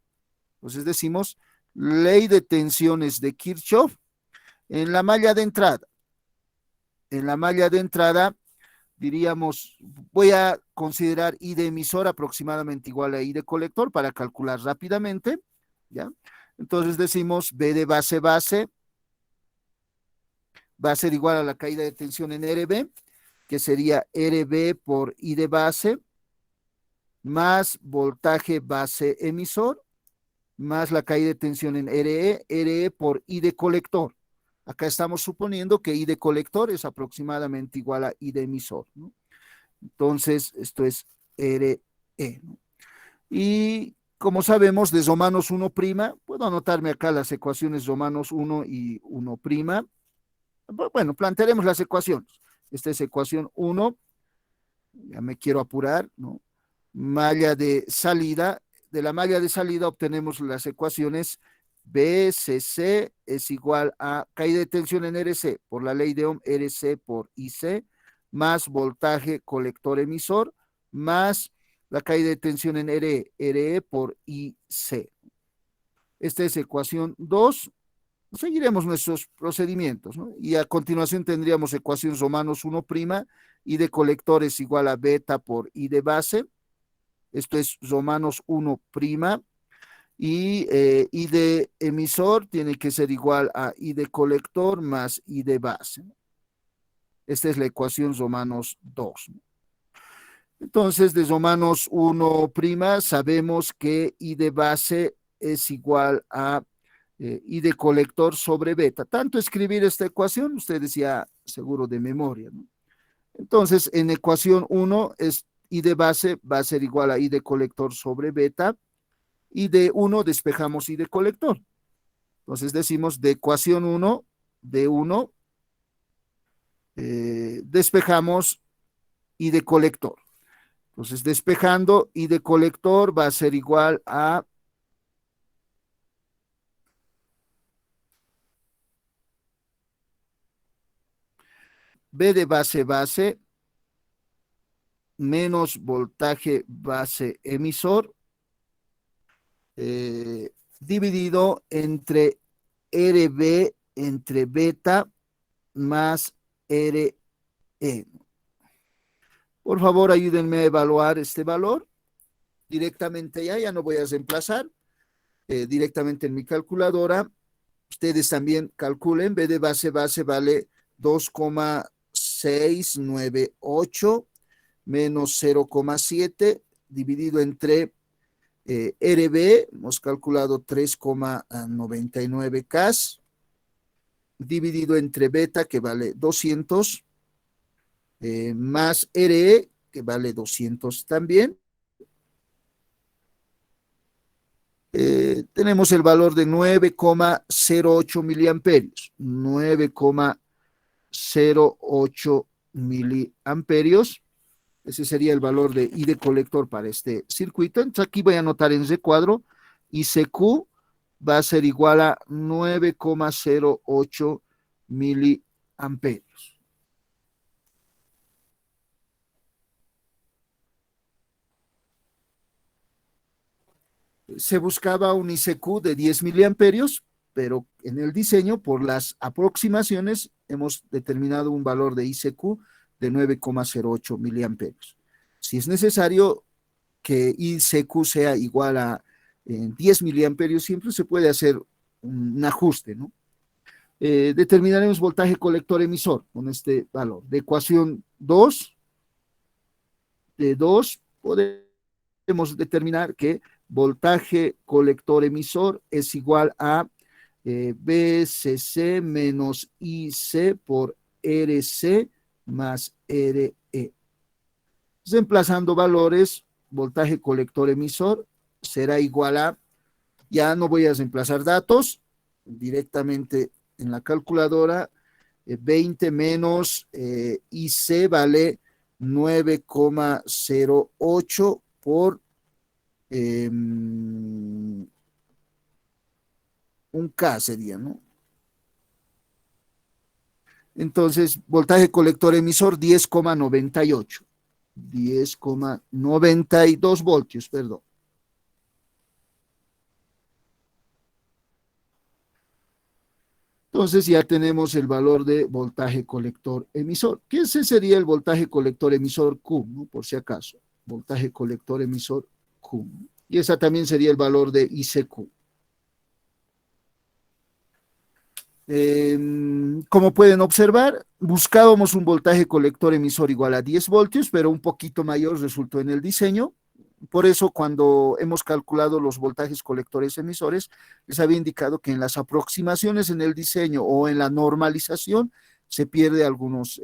Entonces decimos, ley de tensiones de Kirchhoff en la malla de entrada. En la malla de entrada, diríamos, voy a considerar I de emisor aproximadamente igual a I de colector para calcular rápidamente, ¿ya? Entonces decimos B de base va a ser igual a la caída de tensión en RB, que sería RB por I de base, más voltaje base emisor, más la caída de tensión en RE por I de colector. Acá estamos suponiendo que I de colector es aproximadamente igual a I de emisor, ¿no? Entonces, esto es RE, ¿no? Y como sabemos, de Romanos 1', puedo anotarme acá las ecuaciones Romanos 1 y 1'. Bueno, plantearemos las ecuaciones. Esta es ecuación 1, ya me quiero apurar, ¿no? Malla de salida, de la malla de salida obtenemos las ecuaciones BCC es igual a caída de tensión en RC por la ley de Ohm, RC por IC, más voltaje colector emisor, más la caída de tensión en RE por IC. Esta es ecuación 2. Seguiremos nuestros procedimientos, ¿no? Y a continuación tendríamos ecuación Romanos 1', I de colector es igual a beta por I de base. Esto es Romanos 1', y I de emisor tiene que ser igual a I de colector más I de base. Esta es la ecuación Romanos 2. Entonces, de Romanos 1' sabemos que I de base es igual a I de colector sobre beta. Tanto escribir esta ecuación, ustedes ya seguro de memoria, ¿no? Entonces, en ecuación 1 es I de base va a ser igual a I de colector sobre beta, y de 1 despejamos I de colector. Entonces decimos de ecuación 1, de 1, despejamos I de colector. Entonces despejando I de colector va a ser igual a B de base menos voltaje base emisor dividido entre RB entre beta más RE. Por favor, ayúdenme a evaluar este valor directamente ya no voy a reemplazar, directamente en mi calculadora. Ustedes también calculen, B de base vale 2,698 menos 0,7 dividido entre RB, hemos calculado 3,99 K, dividido entre beta, que vale 200, más RE, que vale 200 también. Tenemos el valor de 9,08 miliamperios. 9,08 miliamperios. Ese sería el valor de I de colector para este circuito. Entonces aquí voy a anotar en recuadro, ICQ va a ser igual a 9,08 miliamperios. Se buscaba un ICQ de 10 miliamperios, pero en el diseño, por las aproximaciones, hemos determinado un valor de ICQ de 9,08 miliamperios. Si es necesario que ICQ sea igual a 10 miliamperios, siempre se puede hacer un ajuste, ¿no? Determinaremos voltaje colector emisor con este valor. De ecuación 2, de 2 podemos determinar que voltaje colector emisor es igual a BCC menos IC por RC más RE. Reemplazando valores, voltaje colector emisor será igual a, ya no voy a reemplazar datos, directamente en la calculadora, 20 menos IC vale 9,08 por un K sería, ¿no? Entonces, voltaje colector emisor 10,98. 10,92 voltios, perdón. Entonces ya tenemos el valor de voltaje colector emisor. ¿Qué ese sería el voltaje colector emisor Q, ¿no? Por si acaso. Voltaje colector emisor Q. Y esa también sería el valor de ICQ. Como pueden observar, buscábamos un voltaje colector emisor igual a 10 voltios, pero un poquito mayor resultó en el diseño. Por eso, cuando hemos calculado los voltajes colectores emisores, les había indicado que en las aproximaciones en el diseño o en la normalización se pierde algunos,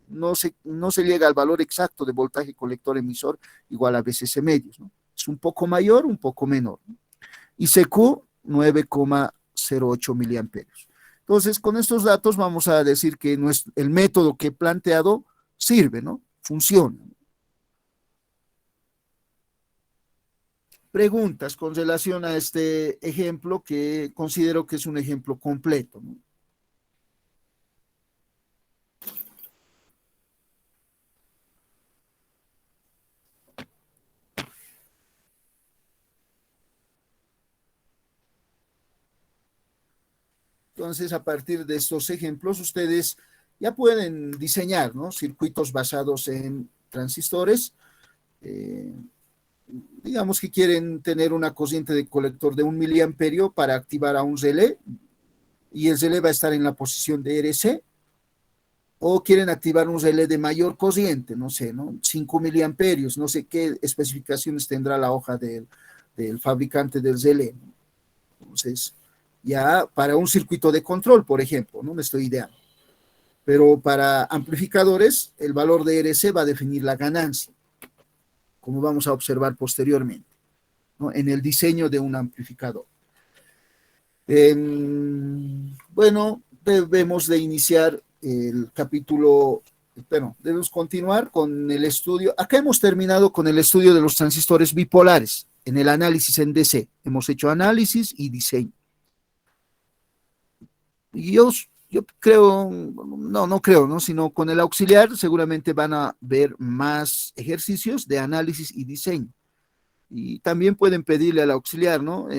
no se llega al valor exacto de voltaje colector emisor igual a VCC medios, ¿no? Es un poco mayor, un poco menor, ¿no? ICQ 9,08 miliamperios. Entonces, con estos datos vamos a decir que el método que he planteado sirve, ¿no? Funciona. Preguntas con relación a este ejemplo que considero que es un ejemplo completo, ¿no? Entonces, a partir de estos ejemplos, ustedes ya pueden diseñar, ¿no? Circuitos basados en transistores. Digamos que quieren tener una corriente de colector de 1 miliamperio para activar a un relé, y el relé va a estar en la posición de RC, o quieren activar un relé de mayor corriente, no sé, ¿no? 5 miliamperios, no sé qué especificaciones tendrá la hoja del fabricante del relé, ¿no? Entonces, ya para un circuito de control, por ejemplo, no me estoy ideando. Pero para amplificadores, el valor de RC va a definir la ganancia, como vamos a observar posteriormente, ¿no? En el diseño de un amplificador. Bueno, debemos de iniciar el capítulo, bueno, debemos continuar con el estudio. Acá hemos terminado con el estudio de los transistores bipolares, en el análisis en DC. Hemos hecho análisis y diseño. Y yo creo, no creo, ¿no? Sino con el auxiliar seguramente van a ver más ejercicios de análisis y diseño. Y también pueden pedirle al auxiliar, ¿no?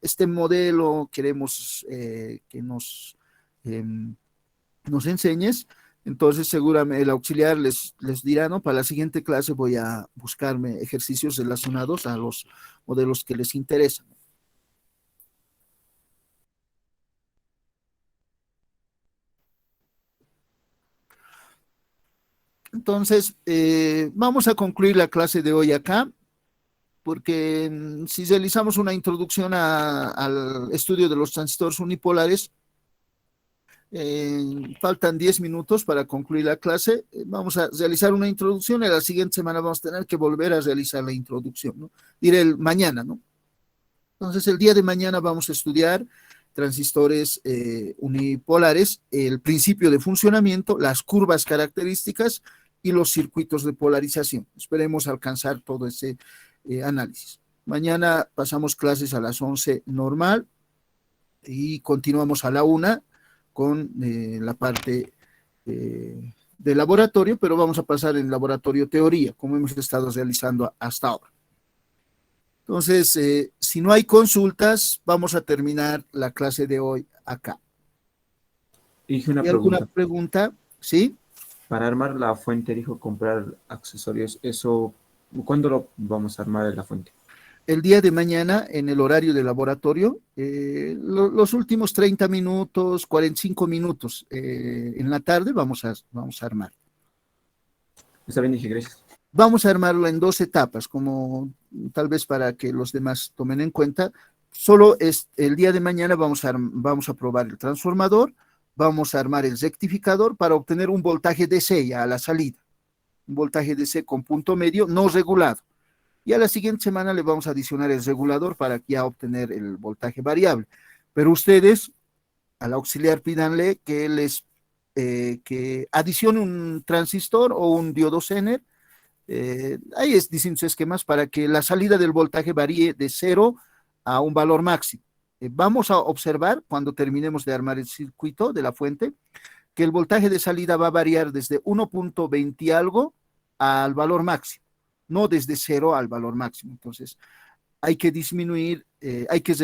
Este modelo queremos que nos enseñes. Entonces seguramente el auxiliar les dirá, ¿no? Para la siguiente clase voy a buscarme ejercicios relacionados a los modelos que les interesan. Entonces, vamos a concluir la clase de hoy acá, porque si realizamos una introducción al estudio de los transistores unipolares, faltan 10 minutos para concluir la clase. Vamos a realizar una introducción y la siguiente semana vamos a tener que volver a realizar la introducción, ¿no? Diré mañana, ¿no? Entonces, el día de mañana vamos a estudiar transistores unipolares, el principio de funcionamiento, las curvas características y los circuitos de polarización. Esperemos alcanzar todo ese análisis. Mañana pasamos clases a las 11 normal y continuamos a la 1 con la parte de laboratorio, pero vamos a pasar en laboratorio teoría, como hemos estado realizando hasta ahora. Entonces, si no hay consultas, vamos a terminar la clase de hoy acá. Dije una ¿Hay alguna pregunta. pregunta? ¿Sí? Para armar la fuente, dijo comprar accesorios. Eso, ¿cuándo lo vamos a armar en la fuente? El día de mañana, en el horario de laboratorio, los últimos 30 minutos, 45 minutos en la tarde vamos a armar. Está bien, dije, gracias. Vamos a armarlo en 2 etapas, como tal vez para que los demás tomen en cuenta. Solo el día de mañana vamos a probar el transformador, vamos a armar el rectificador para obtener un voltaje DC ya a la salida. Un voltaje DC con punto medio no regulado. Y a la siguiente semana le vamos a adicionar el regulador para ya obtener el voltaje variable. Pero ustedes, al auxiliar, pídanle que que adicione un transistor o un diodo Zener. Hay distintos esquemas para que la salida del voltaje varíe de 0 a un valor máximo. Vamos a observar cuando terminemos de armar el circuito de la fuente, que el voltaje de salida va a variar desde 1.20 algo al valor máximo, no desde 0 al valor máximo. Entonces, hay que disminuir, hay que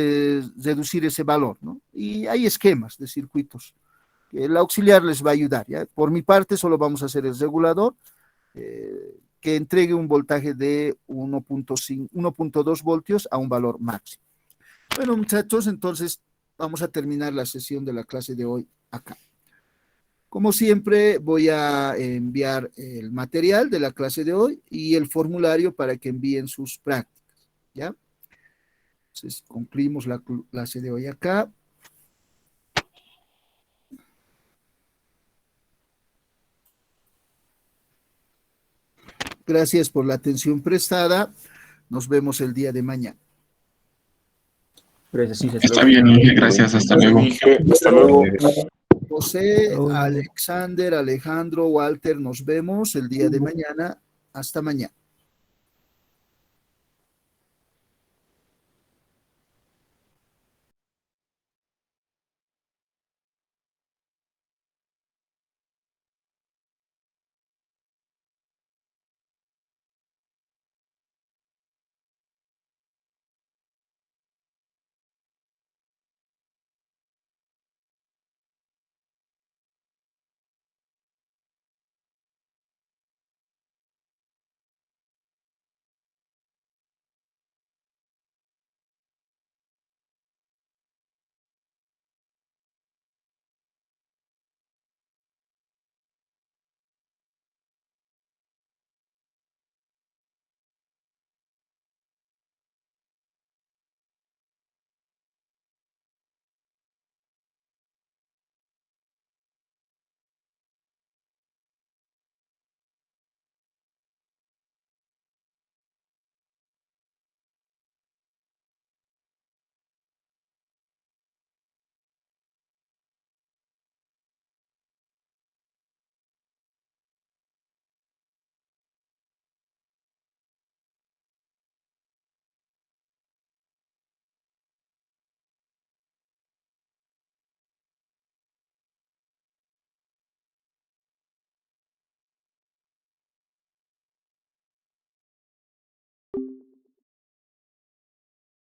reducir ese valor, ¿no? Y hay esquemas de circuitos que el auxiliar les va a ayudar, ¿ya? Por mi parte, solo vamos a hacer el regulador, que entregue un voltaje de 1.2 voltios a un valor máximo. Bueno, muchachos, entonces vamos a terminar la sesión de la clase de hoy acá. Como siempre, voy a enviar el material de la clase de hoy y el formulario para que envíen sus prácticas, ¿ya? Entonces, concluimos la clase de hoy acá. Gracias por la atención prestada. Nos vemos el día de mañana. Gracias, Inge. Está bien, Inge, gracias, hasta luego. Hasta luego. José, Alexander, Alejandro, Walter, nos vemos el día de mañana. Hasta mañana.